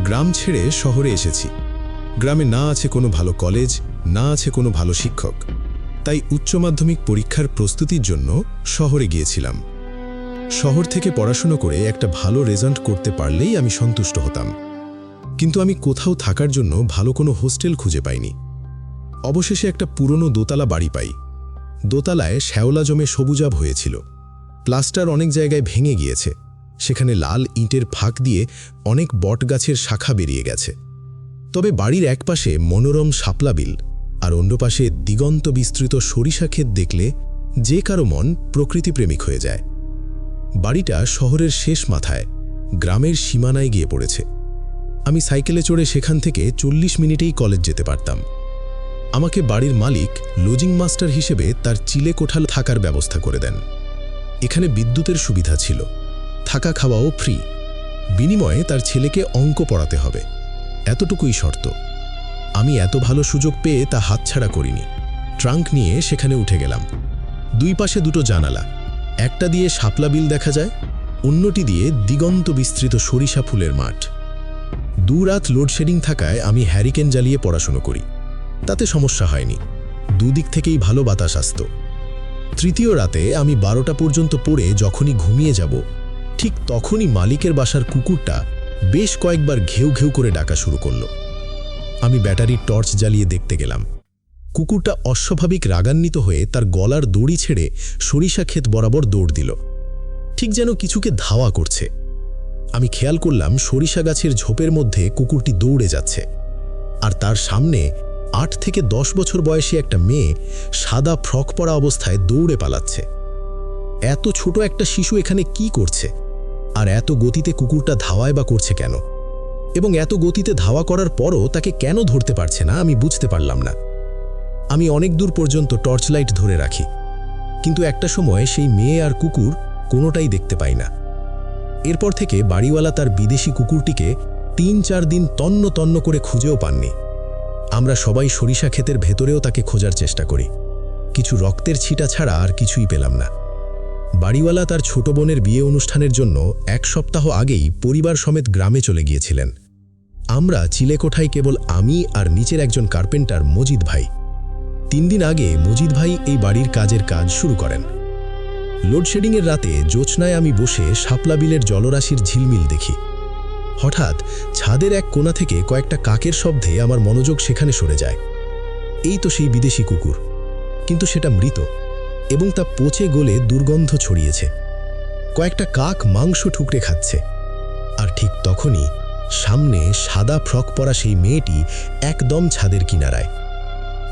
গ্রাম ছেড়ে শহরে এসেছি। গ্রামে না আছে কোনো ভালো কলেজ, না আছে কোনো ভালো শিক্ষক। তাই উচ্চ মাধ্যমিক পরীক্ষার প্রস্তুতির জন্য শহরে গিয়েছিলাম। শহর থেকে পড়াশুনো করে একটা ভালো রেজাল্ট করতে পারলেই আমি সন্তুষ্ট হতাম, কিন্তু আমি কোথাও থাকার জন্য ভালো কোনো হোস্টেল খুঁজে পাইনি। অবশেষে একটা পুরনো দোতলা বাড়ি পাই। দোতলায় শ্যাওলা জমে সবুজাভ হয়েছিল। প্লাস্টার অনেক জায়গায় ভেঙে গিয়েছে। সেখানে লাল ইটের ফাঁক দিয়ে অনেক বটগাছের শাখা বেরিয়ে গেছে। তবে বাড়ির এক পাশে মনোরম শাপলা বিল আর অন্য পাশে দিগন্ত বিস্তৃত সরিষা ক্ষেত দেখলে যে কারো মন প্রকৃতিপ্রেমিক হয়ে যায়। বাড়িটা শহরের শেষ মাথায়, গ্রামের সীমানায় গিয়ে পড়েছে। আমি সাইকেলে চড়ে সেখান থেকে 40 মিনিটেই কলেজ যেতে পারতাম। আমাকে বাড়ির মালিক লজিং মাস্টার হিসেবে তার চিলে কোঠাল থাকার ব্যবস্থা করে দেন। এখানে বিদ্যুতের সুবিধা ছিল, থাকা খাওয়াও ফ্রি। বিনিময়ে তার ছেলেকে অঙ্ক পড়াতে হবে, এতটুকুই শর্ত। আমি এত ভালো সুযোগ পেয়ে তা হাতছাড়া করিনি। ট্রাঙ্ক নিয়ে সেখানে উঠে গেলাম। দুই পাশে দুটো জানালা, একটা দিয়ে শাপলা বিল দেখা যায়, অন্যটি দিয়ে দিগন্ত বিস্তৃত সরিষা ফুলের মাঠ। দুরাত লোডশেডিং থাকায় আমি হ্যারিকেন জ্বালিয়ে পড়াশুনো করি। তাতে সমস্যা হয়নি, দুদিক থেকেই ভালো বাতাস আসত। তৃতীয় রাতে আমি 12টা পর্যন্ত পড়ে যখনই ঘুমিয়ে যাব, ঠিক তখনই মালিকের বাসার কুকুরটা বেশ কয়েকবার ঘেউ ঘেউ করে ডাকা শুরু করল। আমি ব্যাটারির টর্চ জ্বালিয়ে দেখতে গেলাম। কুকুরটা অস্বাভাবিক রাগান্বিত হয়ে তার গলার দড়ি ছেড়ে সরিষা ক্ষেত বরাবর দৌড় দিল, ঠিক যেন কিছুকে ধাওয়া করছে। আমি খেয়াল করলাম সরিষা গাছের ঝোপের মধ্যে কুকুরটি দৌড়ে যাচ্ছে, আর তার সামনে 8 থেকে 10 বছর বয়সী একটা মেয়ে সাদা ফ্রক পরা অবস্থায় দৌড়ে পালাচ্ছে। এত ছোট একটা শিশু এখানে কি করছে, আর এত গতিতে কুকুরটা ধাওয়ায় বা করছে কেন? এবং এত গতিতে ধাওয়া করার পরও তাকে কেন ধরতে পারছে না আমি বুঝতে পারলাম না। আমি অনেক দূর পর্যন্ত টর্চ লাইট ধরে রাখি, কিন্তু একটা সময় সেই মেয়ে আর কুকুর কোনোটাই দেখতে পাই না। এরপর থেকে বাড়িওয়ালা তার বিদেশি কুকুরটিকে 3-4 দিন তন্ন তন্ন করে খুঁজেও পাননি। আমরা সবাই সরিষা ক্ষেতের ভেতরেও তাকে খোঁজার চেষ্টা করি, কিছু রক্তের ছিটা ছাড়া আর কিছুই পেলাম না। বাড়িওয়ালা তার ছোট বোনের বিয়ে অনুষ্ঠানের জন্য 1 সপ্তাহ আগেই পরিবার সমেত গ্রামে চলে গিয়েছিলেন। আমরা চিলেকোঠায় কেবল আমি আর নিচের একজন কার্পেন্টার মজিদ ভাই। 3 দিন আগে মজিদ ভাই এই বাড়ির কাজের কাজ শুরু করেন। লোডশেডিংয়ের রাতে জ্যোৎস্নায় আমি বসে শাপলা বিলের জলরাশির ঝিলমিল দেখি। হঠাৎ ছাদের এক কোণা থেকে কয়েকটা কাকের শব্দে আমার মনোযোগ সেখানে সরে যায়। এই তো সেই বিদেশি কুকুর, কিন্তু সেটা মৃত এবং তা পচে গলে দুর্গন্ধ ছড়িয়েছে। কয়েকটা কাক মাংস ঠুকরে খাচ্ছে, আর ঠিক তখনই সামনে সাদা ফ্রক পরা সেই মেয়েটি একদম ছাদের কিনারায়।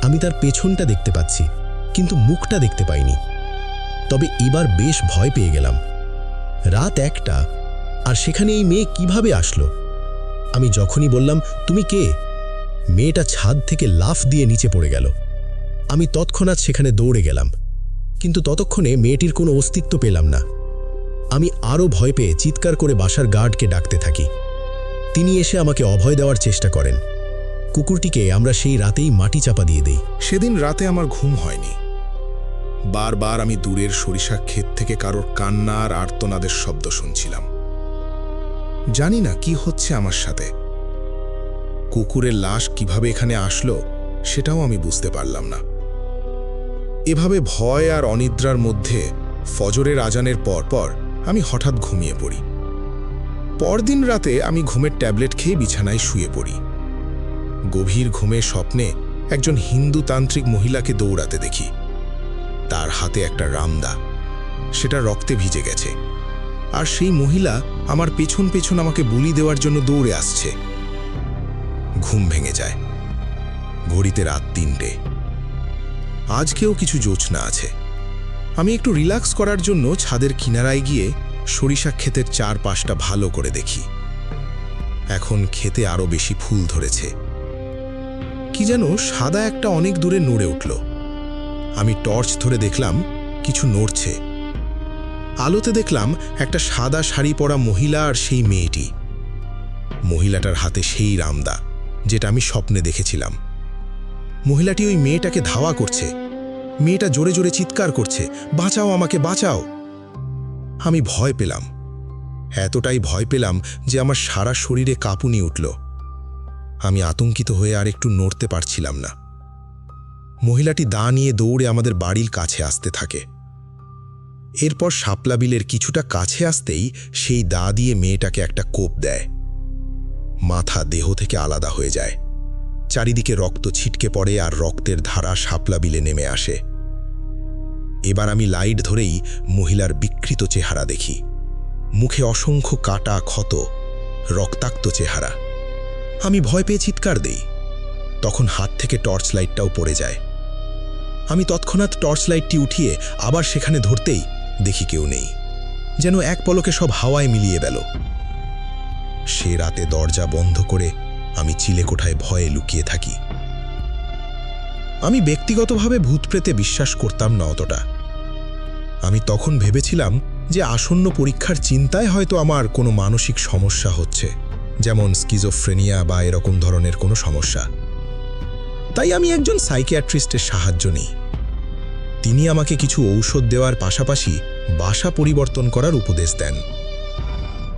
আমি তার পেছনটা দেখতে পাচ্ছি, কিন্তু মুখটা দেখতে পাইনি। তবে এবার বেশ ভয় পেয়ে গেলাম। রাত 1টা, আর সেখানে এই মেয়ে কিভাবে আসলো? আমি যখনই বললাম, তুমি কে, মেয়েটা ছাদ থেকে লাফ দিয়ে নিচে পড়ে গেল। আমি তৎক্ষণাৎ সেখানে দৌড়ে গেলাম, কিন্তু ততক্ষণে মেয়েটির কোনো অস্তিত্ব পেলাম না। আমি আরও ভয় পেয়ে চিৎকার করে বাসার গার্ডকে ডাকতে থাকি। তিনি এসে আমাকে অভয় দেওয়ার চেষ্টা করেন। কুকুরটিকে আমরা সেই রাতেই মাটি চাপা দিয়ে দেই। সেদিন রাতে আমার ঘুম হয়নি। বারবার আমি দূরের সরিষা ক্ষেত থেকে কারোর কান্না আর আর্তনাদের শব্দ শুনছিলাম। জানি না কি হচ্ছে আমার সাথে। কুকুরের লাশ কিভাবে এখানে আসলো সেটাও আমি বুঝতে পারলাম না। এভাবে ভয় আর অনিদ্রার মধ্যে ফজরের আজানের পর আমি হঠাৎ ঘুমিয়ে পড়ি। পরদিন রাতে আমি ঘুমের ট্যাবলেট খেয়ে বিছানায় শুয়ে পড়ি। গভীর ঘুমে স্বপ্নে একজন হিন্দু তান্ত্রিক মহিলাকে দৌড়াতে দেখি। তার হাতে একটা রামদা, সেটা রক্তে ভিজে গেছে, আর সেই মহিলা আমার পেছন পেছন আমাকে বলি দেওয়ার জন্য দৌড়ে আসছে। ঘুম ভেঙে যায়। ঘড়িতে রাত 3টে। আজকেও কিছু জোছনা আছে। আমি একটু রিল্যাক্স করার জন্য ছাদের কিনারায় গিয়ে সরিষা ক্ষেতের চারপাশটা ভালো করে দেখি। এখন ক্ষেতে আরো বেশি ফুল ধরেছে। কি যেন সাদা একটা অনেক দূরে নড়ে উঠল। আমি টর্চ ধরে দেখলাম কিছু নড়ছে। আলোতে দেখলাম একটা সাদা শাড়ি পরা মহিলা আর সেই মেয়েটি। মহিলাটার হাতে সেই রামদা যেটা আমি স্বপ্নে দেখেছিলাম। মহিলাটি ওই মেয়েটাকে ধাওয়া করছে। মেয়েটা জোরে জোরে চিৎকার করছে, বাঁচাও আমাকে, বাঁচাও। আমি ভয় পেলাম। এতটাই ভয় পেলাম যে আমার সারা শরীরে কাঁপুনি উঠল। আমি আতঙ্কিত হয়ে আর একটু নড়তে পারছিলাম না। মহিলাটি দা নিয়ে দৌড়ে আমাদের বাড়ির কাছে আসতে থাকে। এরপর শাপলা বিলের কিছুটা কাছে আসতেই সেই দা দিয়ে মেয়েটাকে একটা কোপ দেয়। মাথা দেহ থেকে আলাদা হয়ে যায়। চারিদিকে রক্ত ছিটকে পড়ে আর রক্তের ধারা শাপলা বিলে নেমে আসে। এবার আমি লাইট ধরেই মহিলার বিকৃত চেহারা দেখি। মুখে অসংখ্য কাটা, ক্ষত, রক্তাক্ত চেহারা। আমি ভয় পেয়ে চিৎকার দেই। তখন হাত থেকে টর্চ লাইটটাও পড়ে যায়। আমি তৎক্ষণাৎ টর্চ লাইটটি উঠিয়ে আবার সেখানে ধরতেই দেখি কেউ নেই, যেন এক পলকে সব হাওয়ায় মিলিয়ে গেল। সে রাতে দরজা বন্ধ করে আমি চিলেকোঠায় ভয়ে লুকিয়ে থাকি। আমি ব্যক্তিগতভাবে ভূতপ্রেতে বিশ্বাস করতাম না অতটা। আমি তখন ভেবেছিলাম যে আসন্ন পরীক্ষার চিন্তায় হয়তো আমার কোনো মানসিক সমস্যা হচ্ছে, যেমন স্কিজোফ্রেনিয়া বা এরকম ধরনের কোনো সমস্যা। তাই আমি একজন সাইকিয়াট্রিস্টের সাহায্য নিই। তিনি আমাকে কিছু ঔষধ দেওয়ার পাশাপাশি বাসা পরিবর্তন করার উপদেশ দেন।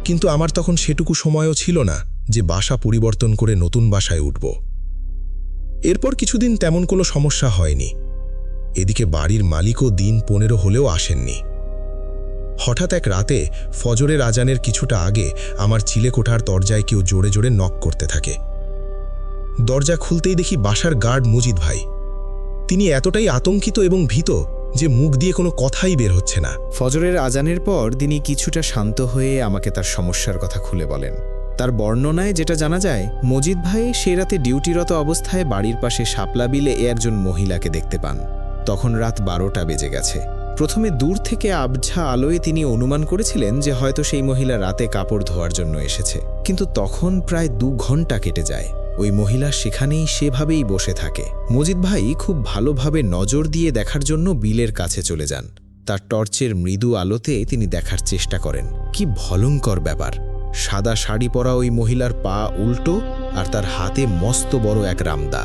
কিন্তু আমার তখন সেটুকু সময়ও ছিল না যে বাসা পরিবর্তন করে নতুন বাসায় উঠব। এরপর কিছুদিন তেমন কোনো সমস্যা হয়নি। এদিকে বাড়ির মালিকও দিন 15 হলেও আসেননি। হঠাৎ এক রাতে ফজরের আজানের কিছুটা আগে আমার চিলেকোঠার দরজায় কেউ জোরে জোরে নক করতে থাকে। দরজা খুলতেই দেখি বাসার গার্ড মজিদ ভাই। তিনি এতটাই আতঙ্কিত এবং ভীত যে মুখ দিয়ে কোনো কথাই বের হচ্ছে না। ফজরের আজানের পর তিনি কিছুটা শান্ত হয়ে আমাকে তার সমস্যার কথা খুলে বলেন। তার বর্ণনায় যেটা জানা যায়, মজিদ ভাই সে রাতে ডিউটিরত অবস্থায় বাড়ির পাশে শাপলা বিলে একজন মহিলাকে দেখতে পান। তখন রাত 12টা বেজে গেছে। প্রথমে দূর থেকে আবঝা আলোয় তিনি অনুমান করেছিলেন যে হয়তো সেই মহিলা রাতে কাপড় ধোয়ার জন্য এসেছে, কিন্তু তখন প্রায় 2 ঘন্টা কেটে যায়। ওই মহিলা সেখানেই সেভাবেই বসে থাকে। মজিদ ভাই খুব ভালোভাবে নজর দিয়ে দেখার জন্য বিলের কাছে চলে যান। তার টর্চের মৃদু আলোতে তিনি দেখার চেষ্টা করেন। কি ভয়ঙ্কর ব্যাপার! সাদা শাড়ি পরা ওই মহিলার পা উল্টো, আর তার হাতে মস্ত বড় এক রামদা।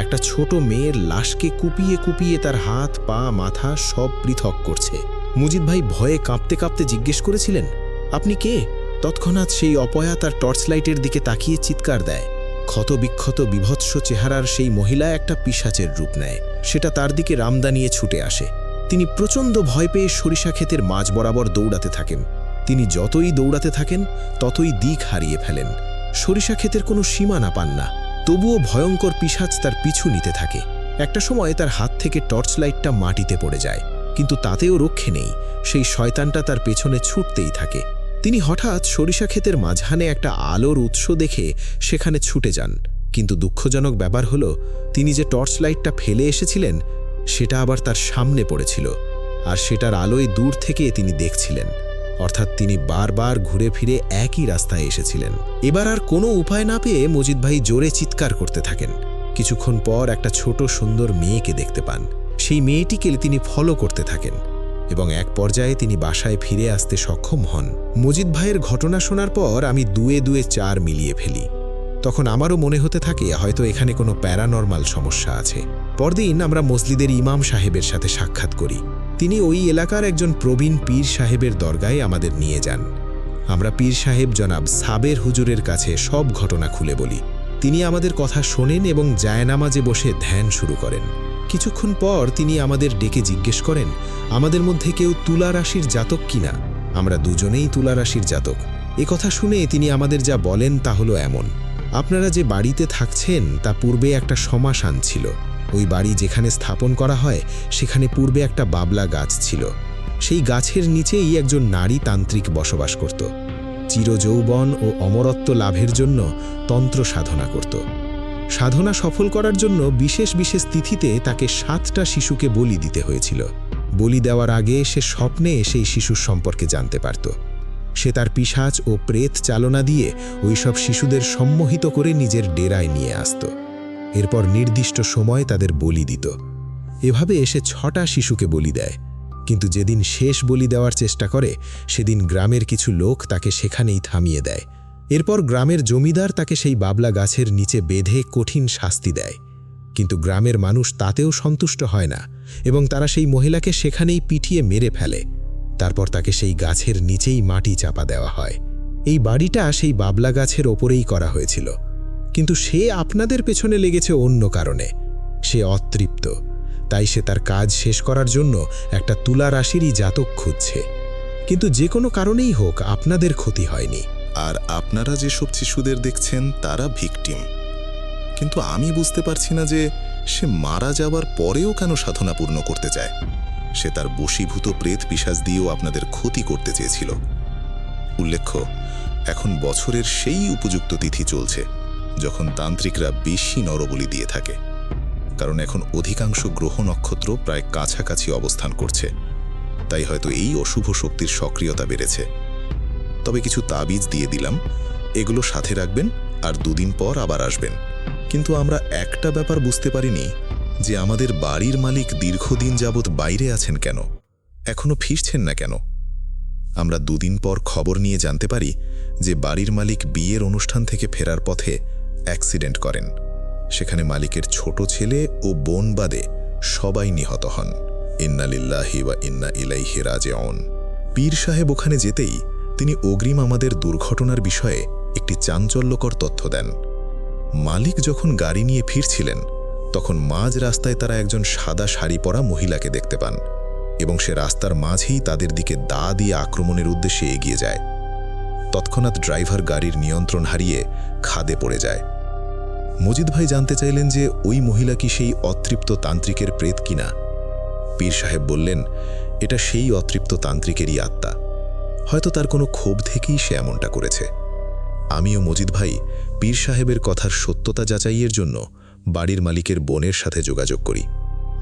একটা ছোট মেয়ের লাশকে কুপিয়ে কুপিয়ে তার হাত, পা, মাথা সব পৃথক করছে। মজিদ ভাই ভয়ে কাঁপতে কাঁপতে জিজ্ঞেস করেছিলেন, আপনি কে? তৎক্ষণাৎ সেই অপয়া তার টর্চ লাইটের দিকে তাকিয়ে চিৎকার দেয়। ক্ষতবিক্ষত বিভৎস চেহারার সেই মহিলা একটা পিশাচের রূপ নেয়। সেটা তার দিকে রামদা নিয়ে ছুটে আসে। তিনি প্রচণ্ড ভয় পেয়ে সরিষা ক্ষেতের মাঝ বরাবর দৌড়াতে থাকেন। তিনি যতই দৌড়াতে থাকেন ততই দিক হারিয়ে ফেলেন। সরিষা ক্ষেতের কোনো সীমানা পান না। তবুও ভয়ঙ্কর পিশাচ তার পিছু নিতে থাকে। একটা সময় তার হাত থেকে টর্চ লাইটটা মাটিতে পড়ে যায়, কিন্তু তাতেও রক্ষে নেই। সেই শয়তানটা তার পেছনে ছুটতেই থাকে। তিনি হঠাৎ সরিষা ক্ষেতের মাঝখানে একটা আলোর উৎস দেখে সেখানে ছুটে যান। কিন্তু দুঃখজনক ব্যাপার হলো, তিনি যে টর্চ লাইটটা ফেলে এসেছিলেন সেটা আবার তার সামনে পড়েছিল, আর সেটার আলোয় দূর থেকে তিনি দেখছিলেন অর্থাৎ তিনি বারবার ঘুরে ফিরে একই রাস্তায় এসেছিলেন। এবার আর কোনো উপায় না পেয়ে মজিদ ভাই জোরে চিৎকার করতে থাকেন। কিছুক্ষণ পর একটা ছোট সুন্দর মেয়েকে দেখতে পান। সেই মেয়েটিকে তিনি ফলো করতে থাকেন এবং এক পর্যায়ে তিনি বাসায় ফিরে আসতে সক্ষম হন। মজিদ ভাইয়ের ঘটনা শোনার পর আমি 2-2 4 মিলিয়ে ফেলি। তখন আমারও মনে হতে থাকে হয়তো এখানে কোনো প্যারানর্মাল সমস্যা আছে। পরদিন আমরা মসজিদের ইমাম সাহেবের সাথে সাক্ষাৎ করি। তিনি ওই এলাকার একজন প্রবীণ পীর সাহেবের দরগায় আমাদের নিয়ে যান। আমরা পীর সাহেব জনাব সাবের হুজুরের কাছে সব ঘটনা খুলে বলি। তিনি আমাদের কথা শোনেন এবং জায়নামাজে বসে ধ্যান শুরু করেন। কিছুক্ষণ পর তিনি আমাদের ডেকে জিজ্ঞেস করেন আমাদের মধ্যে কেউ তুলা রাশির জাতক কিনা। আমরা দুজনেই তুলা রাশির জাতক। এ কথা শুনে তিনি আমাদের যা বলেন তা হলো এমন, আপনারা যে বাড়িতে থাকছেন তা পূর্বে একটা শ্মশান ছিল। ওই বাড়ি যেখানে স্থাপন করা হয় সেখানে পূর্বে একটা বাবলা গাছ ছিল। সেই গাছের নিচেই একজন নারী তান্ত্রিক বসবাস করত। চিরযৌবন ও অমরত্ব লাভের জন্য তন্ত্র সাধনা করত। সাধনা সফল করার জন্য বিশেষ বিশেষ তিথিতে তাকে 7টা শিশুকে বলি দিতে হয়েছিল। বলি দেওয়ার আগে সে স্বপ্নে সেই শিশুর সম্পর্কে জানতে পারত। সে তার পিশাচ ও প্রেত চালনা দিয়ে ওইসব শিশুদের সম্মোহিত করে নিজের ডেরায় নিয়ে আসত। এরপর নির্দিষ্ট সময় তাদের বলি দিত। এভাবে এসে 6টা শিশুকে বলি দেয়। কিন্তু যেদিন শেষ বলি দেওয়ার চেষ্টা করে সেদিন গ্রামের কিছু লোক তাকে সেখানেই থামিয়ে দেয়। এরপর গ্রামের জমিদার তাকে সেই বাবলা গাছের নিচে বেঁধে কঠিন শাস্তি দেয়। কিন্তু গ্রামের মানুষ তাতেও সন্তুষ্ট হয় না এবং তারা সেই মহিলাকে সেখানেই পিটিয়ে মেরে ফেলে। তারপর তাকে সেই গাছের নিচেই মাটি চাপা দেওয়া হয়। এই বাড়িটা সেই বাবলা গাছের ওপরেই করা হয়েছিল। কিন্তু সে আপনাদের পেছনে লেগেছে অন্য কারণে। সে অতৃপ্ত, তাই সে তার কাজ শেষ করার জন্য একটা তুলা রাশিরই জাতক খুঁজছে। কিন্তু যে কোনো কারণেই হোক আপনাদের ক্ষতি হয়নি। আর আপনারা যেসব শিশুদের দেখছেন তারা ভিকটিম। কিন্তু আমি বুঝতে পারছি না যে সে মারা যাবার পরেও কেন সাধনা পূর্ণ করতে চায়। সে তার বশীভূত প্রেত পিশাচ দিয়েও আপনাদের ক্ষতি করতে চেয়েছিল। উল্লেখ্য, এখন বছরের সেই উপযুক্ত তিথি চলছে যখন তান্ত্রিকরা বেশি নরবলি দিয়ে থাকে, কারণ এখন অধিকাংশ গ্রহ নক্ষত্র প্রায় কাছাকাছি অবস্থান করছে। তাই হয়তো এই অশুভ শক্তির সক্রিয়তা বেড়েছে। তবে কিছু তাবিজ দিয়ে দিলাম, এগুলো সাথে রাখবেন আর 2 দিন পর আবার আসবেন। কিন্তু আমরা একটা ব্যাপার বুঝতে পারিনি যে আমাদের বাড়ির মালিক দীর্ঘদিন যাবৎ বাইরে আছেন কেন, এখনো ফিরছেন না কেন। আমরা 2 দিন পর খবর নিয়ে জানতে পারি যে বাড়ির মালিক বিয়ের অনুষ্ঠান থেকে ফেরার পথে অ্যাক্সিডেন্ট করেন। সেখানে মালিকের ছোট ছেলে ও বোন বাদে সবাই নিহত হন। ইন্না লিল্লাহি ওয়া ইন্না ইলাইহি রাজিউন। পীর সাহেব ওখানে যেতেই তিনি অগ্রিম আমাদের দুর্ঘটনার বিষয়ে একটি চাঞ্চল্যকর তথ্য দেন। মালিক যখন গাড়ি নিয়ে ফিরছিলেন তখন মাঝ রাস্তায় তারা একজন সাদা শাড়ি পরা মহিলাকে দেখতে পান এবং সে রাস্তার মাঝেই তাদের দিকে দা দিয়ে আক্রমণের উদ্দেশ্যে এগিয়ে যায়। তৎক্ষণাৎ ড্রাইভার গাড়ির নিয়ন্ত্রণ হারিয়ে খাদে পড়ে যায়। মজিদ ভাই জানতে চাইলেন যে ওই মহিলা কি সেই অতৃপ্ত তান্ত্রিকের প্রেত কিনা। পীর সাহেব বললেন, এটা সেই অতৃপ্ত তান্ত্রিকেরই আত্মা। হয়তো তার কোনো ক্ষোভ থেকেই সে এমনটা করেছে। আমিও মজিদ ভাই পীর সাহেবের কথার সত্যতা যাচাইয়ের জন্য বাড়ির মালিকের বোনের সাথে যোগাযোগ করি।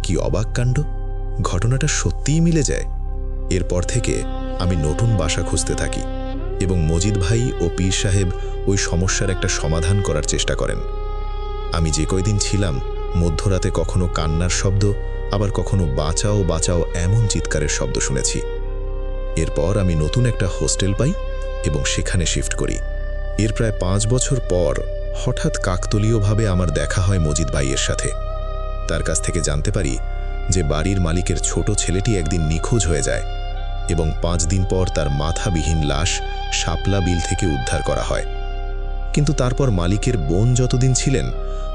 কি অবাক কাণ্ড, ঘটনাটা সত্যিই মিলে যায়। এরপর থেকে আমি নতুন বাসা খুঁজতে থাকি এবং মজিদ ভাই ও পীর সাহেব ওই সমস্যার একটা সমাধান করার চেষ্টা করেন। আমি যে কয়দিন ছিলাম মধ্যরাতে কখনো কান্নার শব্দ, আবার কখনো বাঁচাও বাঁচাও এমন চিৎকারের শব্দ শুনেছি। এরপর আমি নতুন একটা হোস্টেল পাই এবং সেখানে শিফট করি। এর প্রায় 5 বছর পর হঠাৎ কাকতলীয়ভাবে আমার দেখা হয় মজিদ ভাইয়ের সাথে। তার কাছ থেকে জানতে পারি যে বাড়ির মালিকের ছোট ছেলেটি একদিন নিখোঁজ হয়ে যায় এবং 5 দিন পর তার মাথাবিহীন লাশ শাপলা বিল থেকে উদ্ধার করা হয়। কিন্তু তারপর মালিকের বোন যতদিন ছিলেন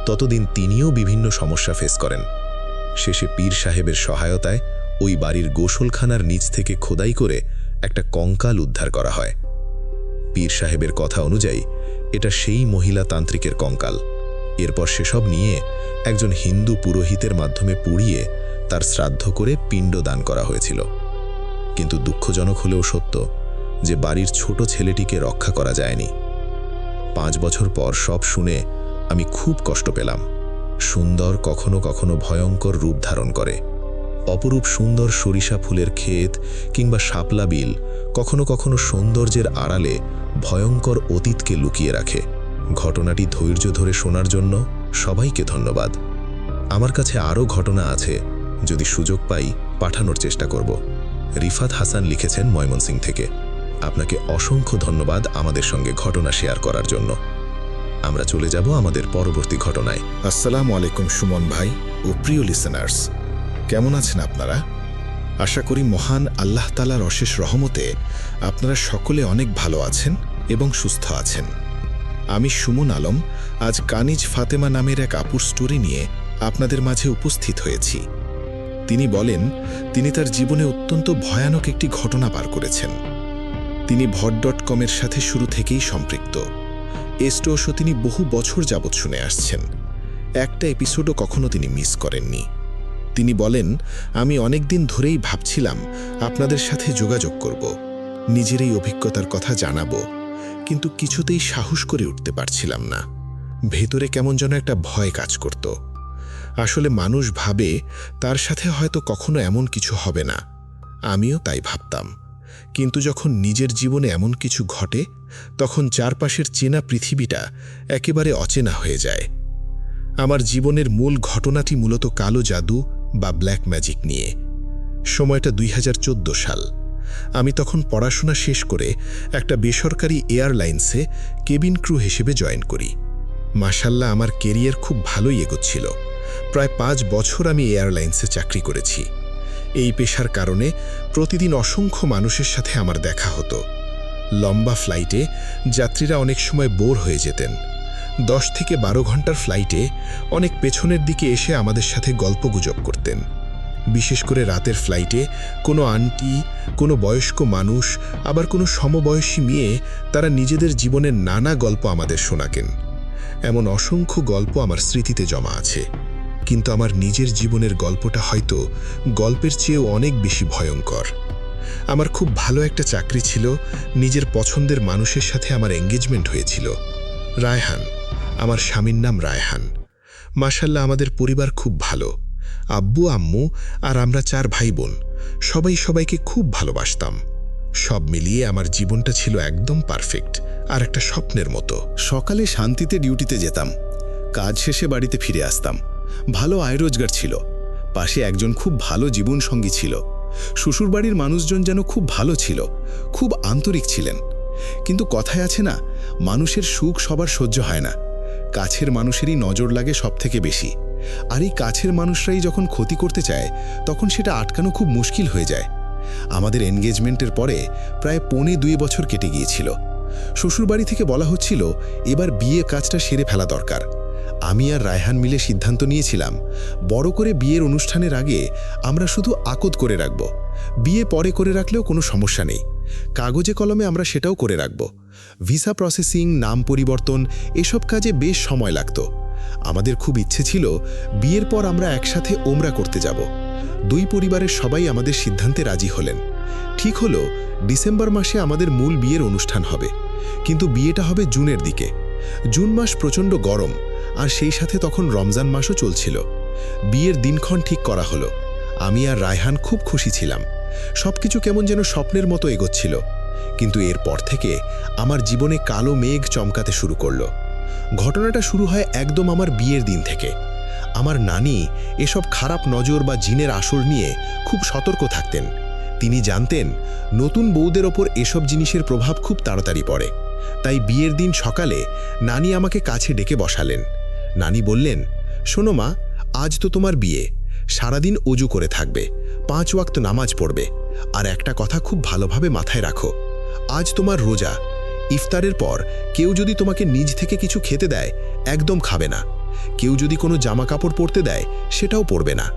ততদিন তিনিও বিভিন্ন সমস্যা ফেস করেন। শেষে পীর সাহেবের সহায়তায় ওই বাড়ির গোসলখানার নিচ থেকে খোদাই করে একটা কঙ্কাল উদ্ধার করা হয়। পীর সাহেবের কথা অনুযায়ী এটা সেই মহিলা তান্ত্রিকের কঙ্কাল। এরপর সেসব নিয়ে একজন হিন্দু পুরোহিতের মাধ্যমে পুড়িয়ে তার শ্রাদ্ধ করে পিণ্ড দান করা হয়েছিল। কিন্তু দুঃখজনক হলেও সত্য যে বাড়ির ছোট ছেলেটিকে রক্ষা করা যায়নি। 5 বছর পর সব শুনে আমি খুব কষ্ট পেলাম। সুন্দর কখনো কখনো ভয়ঙ্কর রূপ ধারণ করে। অপরূপ সুন্দর সরিষা ফুলের ক্ষেত কিংবা শাপলা বিল কখনো কখনো সৌন্দর্যের আড়ালে ভয়ঙ্কর অতীতকে লুকিয়ে রাখে। ঘটনাটি ধৈর্য ধরে শোনার জন্য সবাইকে ধন্যবাদ। আমার কাছে আরও ঘটনা আছে, যদি সুযোগ পাই পাঠানোর চেষ্টা করব। রিফাত হাসান লিখেছেন ময়মনসিংহ থেকে। আপনাকে অসংখ্য ধন্যবাদ আমাদের সঙ্গে ঘটনা শেয়ার করার জন্য। আমরা চলে যাব আমাদের পরবর্তী ঘটনায়। আসসালামু আলাইকুম সুমন ভাই ও প্রিয় লিসেনার্স, কেমন আছেন আপনারা? আশা করি মহান আল্লাহ তাআলার অশেষ রহমতে আপনারা সকলে অনেক ভালো আছেন এবং সুস্থ আছেন। আমি সুমন আলম আজ কানিজ ফাতেমা নামের এক আপুর স্টোরি নিয়ে আপনাদের মাঝে উপস্থিত হয়েছি। তিনি বলেন তিনি তার জীবনে অত্যন্ত ভয়ানক একটি ঘটনা পার করেছেন। তিনি ভট.কমের সাথে শুরু থেকেই সম্পৃক্ত। এই স্টোরিও তিনি বহু বছর যাবৎ শুনে আসছেন। একটা এপিসোডও কখনো তিনি মিস করেননি। তিনি বলেন, আমি অনেক দিন ধরেই ভাবছিলাম আপনাদের সাথে যোগাযোগ করব, নিজের এই অভিজ্ঞতার কথা জানাবো, কিন্তু কিছুতেই সাহস করে উঠতে পারছিলাম না। ভেতরে কেমন যেন একটা ভয় কাজ করত। আসলে মানুষ ভাবে তার সাথে হয়তো কখনো এমন কিছু হবে না, আমিও তাই ভাবতাম। কিন্তু যখন নিজের জীবনে এমন কিছু ঘটে, তখন চারপাশের চেনা পৃথিবীটা একেবারে অচেনা হয়ে যায়। আমার জীবনের মূল ঘটনাটি মূলত কালো জাদু বা ব্ল্যাক ম্যাজিক নিয়ে। সময়টা 2014 সাল। আমি তখন পড়াশোনা শেষ করে একটা বেসরকারি এয়ারলাইন্সে কেবিন ক্রু হিসেবে জয়েন করি। মাশাল্লাহ, আমার কেরিয়ার খুব ভালোই এগোচ্ছিল। প্রায় 5 বছর আমি এয়ারলাইন্সে চাকরি করেছি। এই পেশার কারণে প্রতিদিন অসংখ্য মানুষের সাথে আমার দেখা হতো। লম্বা ফ্লাইটে যাত্রীরা অনেক সময় বোর হয়ে যেতেন। 10 থেকে 12 ঘন্টার ফ্লাইটে অনেক পেছনের দিকে এসে আমাদের সাথে গল্পগুজব করতেন। বিশেষ করে রাতের ফ্লাইটে কোনো আন্টি, কোনো বয়স্ক মানুষ, আবার কোনো সমবয়সী মেয়ে, তারা নিজেদের জীবনের নানা গল্প আমাদের শোনাকেন। এমন অসংখ্য গল্প আমার স্মৃতিতে জমা আছে। কিন্তু আমার নিজের জীবনের গল্পটা হয়তো গল্পের চেয়েও অনেক বেশি ভয়ঙ্কর। আমার খুব ভালো একটা চাকরি ছিল, নিজের পছন্দের মানুষের সাথে আমার এঙ্গেজমেন্ট হয়েছিল। রায়হান, আমার স্বামীর নাম রায়হান। মাশাল্লাহ, আমাদের পরিবার খুব ভালো। আব্বু, আম্মু আর আমরা 4 ভাই বোন, সবাই সবাইকে খুব ভালোবাসতাম। সব মিলিয়ে আমার জীবনটা ছিল একদম পারফেক্ট আর একটা স্বপ্নের মতো। সকালে শান্তিতে ডিউটিতে যেতাম, কাজ শেষে বাড়িতে ফিরে আসতাম। ভালো আয় রোজগার ছিল, পাশে একজন খুব ভালো জীবনসঙ্গী ছিল। শ্বশুরবাড়ির মানুষজন যেন খুব ভালো ছিল, খুব আন্তরিক ছিলেন। কিন্তু কথায় আছে না, মানুষের সুখ সবার সহ্য হয় না। কাছের মানুষেরই নজর লাগে সব থেকে বেশি। আর এই কাছের মানুষরাই যখন ক্ষতি করতে চায়, তখন সেটা আটকানো খুব মুশকিল হয়ে যায়। আমাদের এনগেজমেন্টের পরে প্রায় 1.25 বছর কেটে গিয়েছিল। শ্বশুরবাড়ি থেকে বলা হচ্ছিল এবার বিয়ে কাজটা সেরে ফেলা দরকার। আমি আর রায়হান মিলে সিদ্ধান্ত নিয়েছিলাম, বড় করে বিয়ের অনুষ্ঠানের আগে আমরা শুধু আকদ করে রাখব। বিয়ে পরে করে রাখলেও কোনো সমস্যা নেই, কাগজে কলমে আমরা সেটাও করে রাখব। ভিসা প্রসেসিং, নাম পরিবর্তন, এসব কাজে বেশ সময় লাগত। আমাদের খুব ইচ্ছে ছিল বিয়ের পর আমরা একসাথে ওমরা করতে যাব। 2 পরিবারের সবাই আমাদের সিদ্ধান্তে রাজি হলেন। ঠিক হলো ডিসেম্বর মাসে আমাদের মূল বিয়ের অনুষ্ঠান হবে, কিন্তু বিয়েটা হবে জুনের দিকে। জুন মাস প্রচণ্ড গরম, আর সেই সাথে তখন রমজান মাসও চলছিল। বিয়ের দিনক্ষণ ঠিক করা হলো। আমি আর রায়হান খুব খুশি ছিলাম। সবকিছু কেমন যেন স্বপ্নের মতো এগোচ্ছিল। কিন্তু এরপর থেকে আমার জীবনে কালো মেঘ চমকাতে শুরু করলো। ঘটনাটা শুরু হয় একদম আমার বিয়ের দিন থেকে। আমার নানি এসব খারাপ নজর বা জিনের আসর নিয়ে খুব সতর্ক থাকতেন। তিনি জানতেন নতুন বউদের ওপর এসব জিনিসের প্রভাব খুব তাড়াতাড়ি পড়ে। তাই বিয়ের দিন সকালে নানি আমাকে কাছে ডেকে বসালেন। নানি বললেন, শোনো মা, আজ তো তোমার বিয়ে, সারাদিন অজু করে থাকবে, 5 ওয়াক্ত নামাজ পড়বে। আর একটা কথা খুব ভালোভাবে মাথায় রাখো, আজ তোমার রোজা। ইফতারের পর কেউ যদি তোমাকে নিজ থেকে কিছু খেতে দেয়, একদম খাবে না। কেউ যদি কোনো জামা কাপড় পরতে দেয়, সেটাও পরবে না।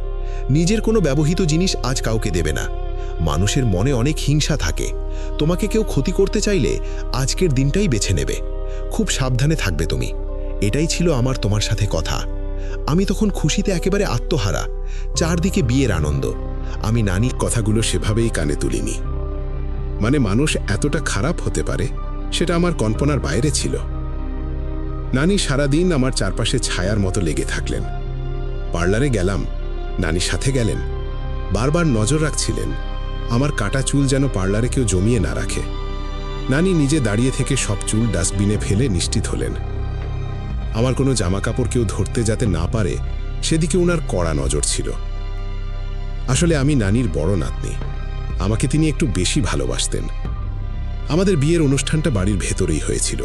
নিজের কোনো ব্যবহৃত জিনিস আজ কাউকে দেবে না। মানুষের মনে অনেক হিংসা থাকে, তোমাকে কেউ ক্ষতি করতে চাইলে আজকের দিনটাই বেছে নেবে। খুব সাবধানে থাকবে তুমি। এটাই ছিল আমার তোমার সাথে কথা। আমি তখন খুশিতে একেবারে আত্মহারা, চারদিকে বিয়ের আনন্দ। আমি নানির কথাগুলো সেভাবেই কানে তুলিনি। মানে মানুষ এতটা খারাপ হতে পারে, সেটা আমার কল্পনার বাইরে ছিল। নানি সারাদিন আমার চারপাশে ছায়ার মতো লেগে থাকলেন। পার্লারে গেলাম, নানির সাথে গেলেন। বারবার নজর রাখছিলেন আমার কাটা চুল যেন পার্লারে কেউ জমিয়ে না রাখে। নানি নিজে দাঁড়িয়ে থেকে সব চুল ডাস্টবিনে ফেলে নিশ্চিত হলেন। আমার কোনো জামাকাপড় কেউ ধরতে যাতে না পারে সেদিকে ওনার কড়া নজর ছিল। আসলে আমি নানির বড় নাতনি, আমাকে তিনি একটু বেশি ভালোবাসতেন। আমাদের বিয়ের অনুষ্ঠানটা বাড়ির ভেতরেই হয়েছিল,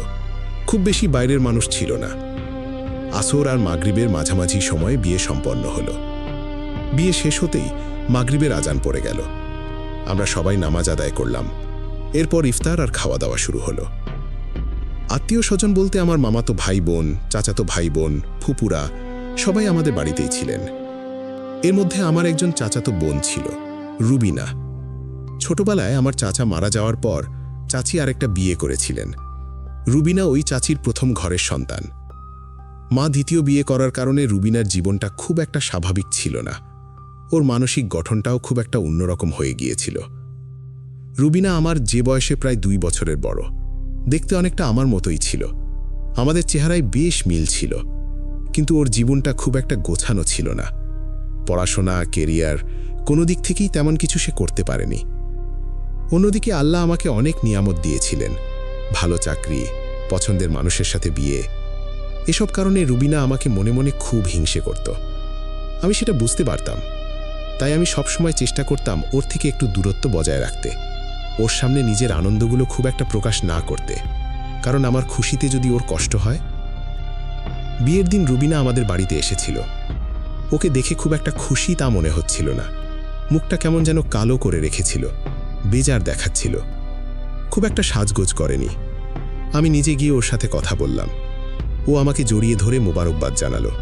খুব বেশি বাইরের মানুষ ছিল না। আসর আর মাগরিবের মাঝামাঝি সময়ে বিয়ে সম্পন্ন হলো। বিয়ে শেষ হতেই মাগরিবের আজান পড়ে গেল। আমরা সবাই নামাজ আদায় করলাম। এরপর ইফতার আর খাওয়া দাওয়া শুরু হলো। আত্মীয় স্বজন বলতে আমার মামাতো ভাই বোন, চাচাতো ভাই বোন, ফুপুরা সবাই আমাদের বাড়িতেই ছিলেন। এর মধ্যে আমার একজন চাচাতো বোন ছিল, রুবিনা। ছোটবেলায় আমার চাচা মারা যাওয়ার পর চাচি আরেকটা বিয়ে করেছিলেন। রুবিনা ওই চাচির প্রথম ঘরের সন্তান। মা দ্বিতীয় বিয়ে করার কারণে রুবিনার জীবনটা খুব একটা স্বাভাবিক ছিল না। ওর মানসিক গঠনটাও খুব একটা অন্যরকম হয়ে গিয়েছিল। রুবিনা আমার যে বয়সে প্রায় 2 বছরের বড়, দেখতে অনেকটা আমার মতোই ছিল। আমাদের চেহারায় বেশ মিল ছিল, কিন্তু ওর জীবনটা খুব একটা গোছানো ছিল না। পড়াশোনা, কেরিয়ার কোনো দিক থেকেই তেমন কিছু সে করতে পারেনি। অন্যদিকে আল্লাহ আমাকে অনেক নিয়ামত দিয়েছিলেন, ভালো চাকরি, পছন্দের মানুষের সাথে বিয়ে। এসব কারণে রুবিনা আমাকে মনে মনে খুব হিংসে করত। আমি সেটা বুঝতে পারতাম, তাই আমি সবসময় চেষ্টা করতাম ওর থেকে একটু দূরত্ব বজায় রাখতে, ওর সামনে নিজের আনন্দগুলো খুব একটা প্রকাশ না করতে, কারণ আমার খুশিতে যদি ওর কষ্ট হয়। বিয়ের দিন রুবিনা আমাদের বাড়িতে এসেছিল। ওকে দেখে খুব একটা খুশি তা মনে হচ্ছিল না। মুখটা কেমন যেন কালো করে রেখেছিল, বেজার দেখাচ্ছিল। খুব একটা সাজগোজ করেনি। আমি নিজে গিয়ে ওর সাথে কথা বললাম। ও আমাকে জড়িয়ে ধরে মোবারকবাদ জানালো,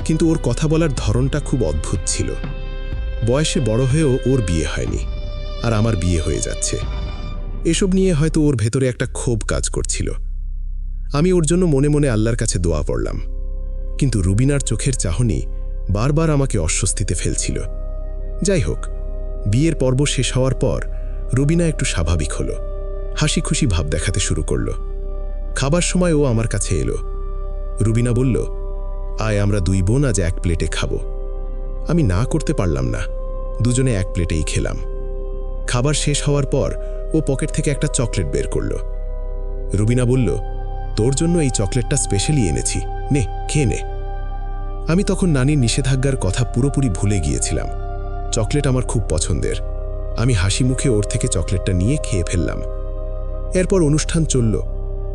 কিন্তু ওর কথা বলার ধরনটা খুব অদ্ভুত ছিল। বয়সে বড় হয়েও ওর বিয়ে হয়নি, আর আমার বিয়ে হয়ে যাচ্ছে। এসব নিয়ে হয়তো ওর ভেতরে একটা ক্ষোভ কাজ করছিল। আমি ওর জন্য মনে মনে আল্লাহর কাছে দোয়া পড়লাম, কিন্তু রুবিনার চোখের চাহনি বারবার আমাকে অস্বস্তিতে ফেলছিল। যাই হোক, বিয়ের পর্ব শেষ হওয়ার পর রুবিনা একটু স্বাভাবিক হলো, হাসি খুশি ভাব দেখাতে শুরু করলো। খাবার সময় ও আমার কাছে এলো। রুবিনা বলল, আয় আমরা 2 বোন আজ এক প্লেটে খাবো। আমি না করতে পারলাম না, দুজনে এক প্লেটেই খেলাম। খাবার শেষ হওয়ার পর ও পকেট থেকে একটা চকলেট বের করল। রুবিনা বলল, তোর জন্য এই চকলেটটা স্পেশালি এনেছি, নে খেয়ে নে। আমি তখন নানির নিষেধাজ্ঞার কথা পুরোপুরি ভুলে গিয়েছিলাম। চকলেট আমার খুব পছন্দের। আমি হাসি মুখে ওর থেকে চকলেটটা নিয়ে খেয়ে ফেললাম। এরপর অনুষ্ঠান চলল,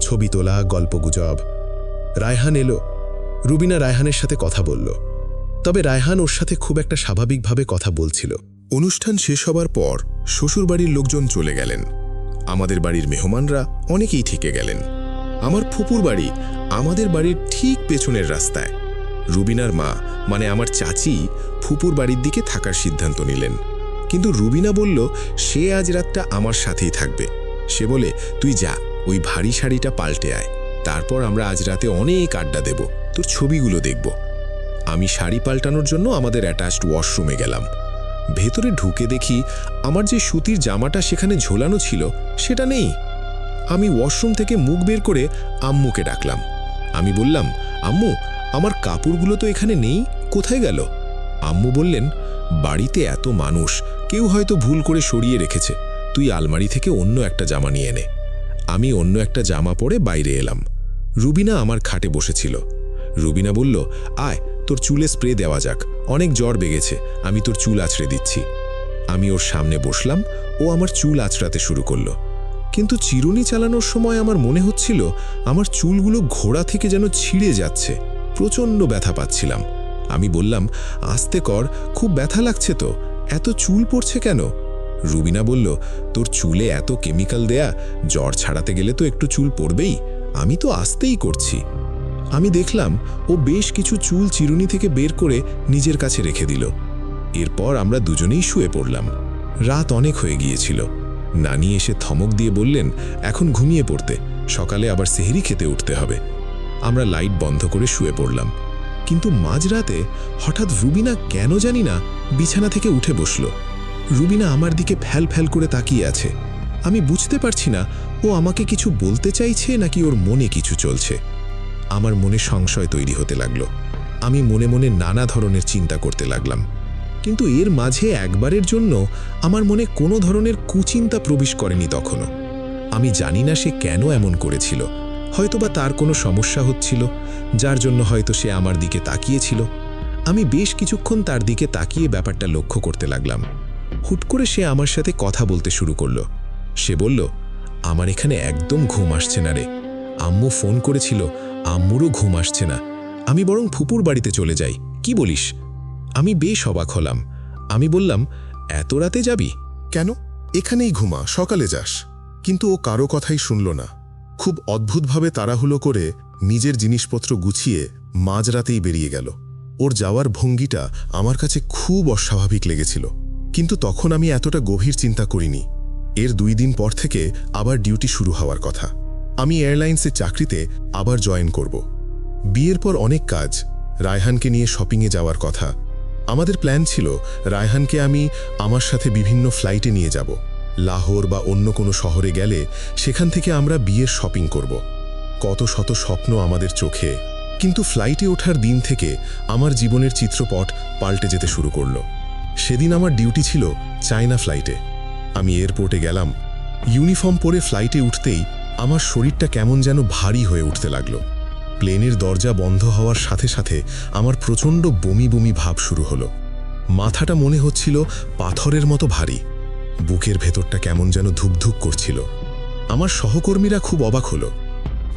ছবি তোলা, গল্পগুজব। রায়হান এলো। রুবিনা রায়হানের সাথে কথা বলল, তবে রায়হান ওর সাথে খুব একটা স্বাভাবিকভাবে কথা বলছিল। অনুষ্ঠান শেষ হবার পর শ্বশুরবাড়ির লোকজন চলে গেলেন। আমাদের বাড়ির মেহমানরা অনেকেই থেকে গেলেন। আমার ফুপুর বাড়ি আমাদের বাড়ির ঠিক পেছনের রাস্তায়। রুবিনার মা মানে আমার চাচি ফুপুর বাড়ির দিকে থাকার সিদ্ধান্ত নিলেন, কিন্তু রুবিনা বলল সে আজ রাতটা আমার সাথেই থাকবে। সে বলে, তুই যা, ওই ভারী শাড়িটা পাল্টে আয়, তারপর আমরা আজ রাতে অনেক আড্ডা দেব, তোর ছবিগুলো দেখব। আমি শাড়ি পাল্টানোর জন্য আমাদের অ্যাটাচড ওয়াশরুমে গেলাম। ভেতরে ঢুকে দেখি আমার যে সুতির জামাটা সেখানে ঝোলানো ছিল সেটা নেই। আমি ওয়াশরুম থেকে মুখ বের করে আম্মুকে ডাকলাম। আমি বললাম, আম্মু, আমার কাপড়গুলো তো এখানে নেই, কোথায় গেল? আম্মু বললেন, বাড়িতে এত মানুষ, কেউ হয়তো ভুল করে সরিয়ে রেখেছে, তুই আলমারি থেকে অন্য একটা জামা নিয়ে নে। আমি অন্য একটা জামা পরে বাইরে এলাম। রুবিনা আমার খাটে বসেছিল। রুবিনা বলল, আয় তোর চুলে স্প্রে দেওয়া যাক, অনেক জ্বর বেগেছে, আমি তোর চুল আঁচড়ে দিচ্ছি। আমি ওর সামনে বসলাম, ও আমার চুল আঁচড়াতে শুরু করলো। কিন্তু চিরুনি চালানোর সময় আমার মনে হচ্ছিল আমার চুলগুলো ঘোড়া থেকে যেন ছিঁড়ে যাচ্ছে। প্রচণ্ড ব্যথা পাচ্ছিলাম। আমি বললাম, আস্তে কর, খুব ব্যথা লাগছে তো, এত চুল পড়ছে কেন? রুবিনা বলল, তোর চুলে এত কেমিক্যাল দেয়া, জ্বর ছাড়াতে গেলে তো একটু চুল পড়বেই, আমি তো আস্তেই করছি। আমি দেখলাম ও বেশ কিছু চুল চিরুনি থেকে বের করে নিজের কাছে রেখে দিল। এরপর আমরা দুজনেই শুয়ে পড়লাম। রাত অনেক হয়ে গিয়েছিল। নানি এসে থমক দিয়ে বললেন, এখন ঘুমিয়ে পড়তে, সকালে আবার সেহরি খেতে উঠতে হবে। আমরা লাইট বন্ধ করে শুয়ে পড়লাম। কিন্তু মাঝরাতে হঠাৎ রুবিনা কেন জানি না বিছানা থেকে উঠে বসল। রুবিনা আমার দিকে ফ্যাল ফ্যাল করে তাকিয়ে আছে। আমি বুঝতে পারছি না ও আমাকে কিছু বলতে চাইছে নাকি ওর মনে কিছু চলছে। আমার মনে সংশয় তৈরি হতে লাগলো। আমি মনে মনে নানা ধরনের চিন্তা করতে লাগলাম, কিন্তু এর মাঝে একবারের জন্য আমার মনে কোনো ধরনের কুচিন্তা প্রবেশ করেনি তখনও। আমি জানি না সে কেন এমন করেছিল, হয়তোবা তার কোনো সমস্যা হচ্ছিল, যার জন্য হয়তো সে আমার দিকে তাকিয়েছিল। আমি বেশ কিছুক্ষণ তার দিকে তাকিয়ে ব্যাপারটা লক্ষ্য করতে লাগলাম। হুট করে সে আমার সাথে কথা বলতে শুরু করলো। সে বলল, আমার এখানে একদম ঘুম আসছে না রে, আম্মু ফোন করেছিল, আম্মুরও ঘুম আসছে না, আমি বরং ফুপুর বাড়িতে চলে যাই, কি বলিস? আমি বেশ অবাক হলাম। আমি বললাম, এত রাতে যাবি? কেন, এখানেই ঘুমা, সকালে যাস। কিন্তু ও কারো কথাই শুনল না। খুব অদ্ভুতভাবে তাড়াহুড়ো করে নিজের জিনিসপত্র গুছিয়ে মাঝরাতেই বেরিয়ে গেল। ওর যাওয়ার ভঙ্গিটা আমার কাছে খুব অস্বাভাবিক লেগেছিল, কিন্তু তখন আমি এতটা গভীর চিন্তা করিনি। এর 2 দিন পর থেকে আবার ডিউটি শুরু হওয়ার কথা। আমি এয়ারলাইন্সে চাকরিতে আবার জয়েন করব। বিয়ের পর অনেক কাজ, রায়হানকে নিয়ে শপিংয়ে যাওয়ার কথা। আমাদের প্ল্যান ছিল রায়হানকে আমি আমার সাথে বিভিন্ন ফ্লাইটে নিয়ে যাব। লাহোর বা অন্য কোনো শহরে গেলে সেখান থেকে আমরা বিয়ের শপিং করব। কত শত স্বপ্ন আমাদের চোখে, কিন্তু ফ্লাইটে ওঠার দিন থেকে আমার জীবনের চিত্রপট পাল্টে যেতে শুরু করলো। সেদিন আমার ডিউটি ছিল চায়না ফ্লাইটে। আমি এয়ারপোর্টে গেলাম। ইউনিফর্ম পরে ফ্লাইটে উঠতেই আমার শরীরটা কেমন যেন ভারী হয়ে উঠতে লাগলো। প্লেনের দরজা বন্ধ হওয়ার সাথে সাথে আমার প্রচণ্ড বমি বমি ভাব শুরু হলো। মাথাটা মনে হচ্ছিল পাথরের মতো ভারী, বুকের ভেতরটা কেমন যেন ধুকধুক করছিল। আমার সহকর্মীরা খুব অবাক হলো।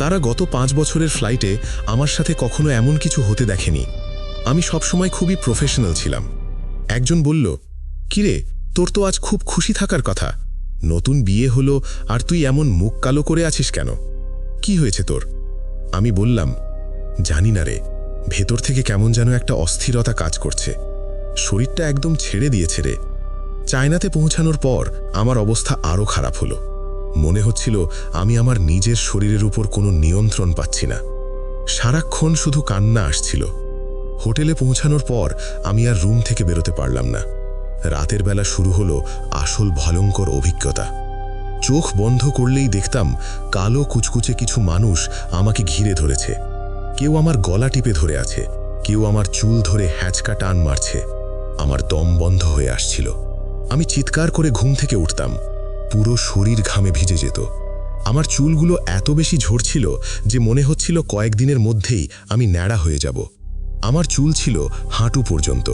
তারা গত 5 বছরের ফ্লাইটে আমার সাথে কখনো এমন কিছু হতে দেখেনি। আমি সবসময় খুবই প্রফেশনাল ছিলাম। একজন বলল, কিরে, তোর তো আজ খুব খুশি থাকার কথা, নতুন বিয়ে হলো আর তুই এমন মুখ কালো করে আছিস কেন? কি হয়েছে তোর? আমি বললাম, জানি না রে, ভেতর থেকে কেমন যেন একটা অস্থিরতা কাজ করছে, শরীরটা একদম ছেড়ে দিয়েছে রে। চায়নাতে পৌঁছানোর পর আমার অবস্থা আরও খারাপ হলো। মনে হচ্ছিল আমি আমার নিজের শরীরের উপর কোনো নিয়ন্ত্রণ পাচ্ছি না। সারাক্ষণ শুধু কান্না আসছিল। হোটেলে পৌঁছানোর পর আমি আর রুম থেকে বেরোতে পারলাম না। রাতের বেলা শুরু হলো আসল ভয়ঙ্কর অভিজ্ঞতা। চোখ বন্ধ করলেই দেখতাম কালো কুচকুচে কিছু মানুষ আমাকে ঘিরে ধরেছে। কেউ আমার গলা টিপে ধরে আছে, কেউ আমার চুল ধরে হ্যাঁচকা টান মারছে। আমার দম বন্ধ হয়ে আসছিল। আমি চিৎকার করে ঘুম থেকে উঠতাম, পুরো শরীর ঘামে ভিজে যেত। আমার চুলগুলো এত বেশি ঝরছিল যে মনে হচ্ছিল কয়েকদিনের মধ্যেই আমি ন্যাড়া হয়ে যাব। আমার চুল ছিল হাঁটু পর্যন্ত।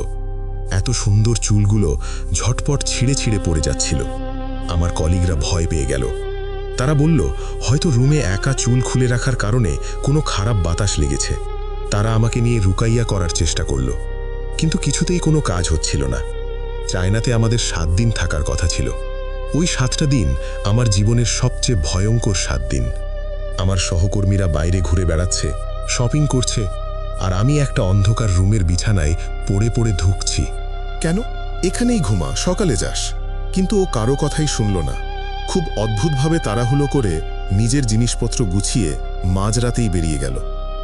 এত সুন্দর চুলগুলো ঝটপট ছিঁড়ে ছিঁড়ে পড়ে যাচ্ছিল। আমার কলিগরা ভয় পেয়ে গেল। তারা বলল, হয়তো রুমে একা চুল খুলে রাখার কারণে কোনো খারাপ বাতাস লেগেছে। তারা আমাকে নিয়ে রুকাইয়া করার চেষ্টা করল, কিন্তু কিছুতেই কোনো কাজ হচ্ছিল না। চায়নাতে আমাদের 7 দিন থাকার কথা ছিল। ওই 7টা দিন আমার জীবনের সবচেয়ে ভয়ঙ্কর 7 দিন। আমার সহকর্মীরা বাইরে ঘুরে বেড়াচ্ছে, শপিং করছে, আর আমি একটা অন্ধকার রুমের বিছানায় পড়ে পড়ে ধুঁকছি। কেন, এখানেই ঘুমা, সকালে যাস। কিন্তু ও কারো কথাই শুনল না। খুব অদ্ভুতভাবে তাড়াহুড়ো করে নিজের জিনিসপত্র গুছিয়ে মাঝরাতেই বেরিয়ে গেল।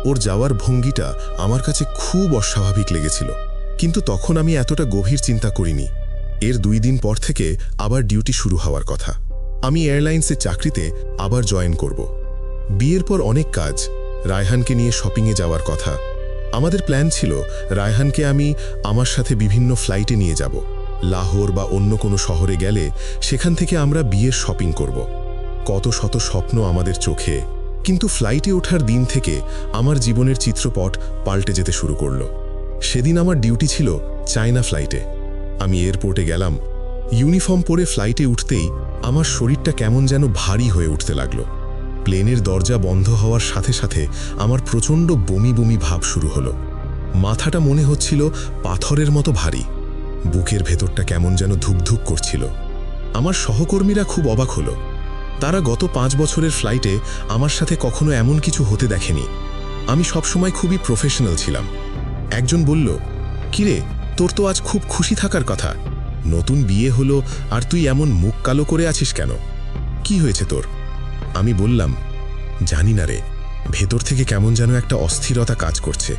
ওর যাওয়ার ভঙ্গিটা আমার কাছে খুব অস্বাভাবিক লেগেছিল, কিন্তু তখন আমি এতটা গভীর চিন্তা করিনি। এর 2 দিন পর থেকে আবার ডিউটি শুরু হওয়ার কথা। আমি এয়ারলাইন্সে চাকরিতে আবার জয়েন করব। বিয়ের পর অনেক কাজ, রায়হানকে নিয়ে শপিংয়ে যাওয়ার কথা। আমাদের প্ল্যান ছিল রায়হানকে আমি আমার সাথে বিভিন্ন ফ্লাইটে নিয়ে যাব। লাহোর বা অন্য কোনো শহরে গেলে সেখান থেকে আমরা বিয়ের শপিং করব। কত শত স্বপ্ন আমাদের চোখে, কিন্তু ফ্লাইটে ওঠার দিন থেকে আমার জীবনের চিত্রপট পাল্টে যেতে শুরু করলো। সেদিন আমার ডিউটি ছিল চায়না ফ্লাইটে। আমি এয়ারপোর্টে গেলাম। ইউনিফর্ম পরে ফ্লাইটে উঠতেই আমার শরীরটা কেমন যেন ভারী হয়ে উঠতে লাগলো। প্লেনের দরজা বন্ধ হওয়ার সাথে সাথে আমার প্রচণ্ড বমি বমি ভাব শুরু হলো। মাথাটা মনে হচ্ছিল পাথরের মতো ভারী, বুকের ভেতরটা কেমন যেন ধুকধুক করছিল। আমার সহকর্মীরা খুব অবাক হলো। তারা গত 5 বছরের ফ্লাইটে আমার সাথে কখনো এমন কিছু হতে দেখেনি। আমি সবসময় খুবই প্রফেশনাল ছিলাম। একজন বলল, কিরে, তোর তো আজ খুব খুশি থাকার কথা, নতুন বিয়ে হলো আর তুই এমন মুখ কালো করে আছিস কেন? কি হয়েছে তোর? আমি বললাম, জানি না রে, ভেতর থেকে কেমন যেন একটা অস্থিরতা কাজ করছে,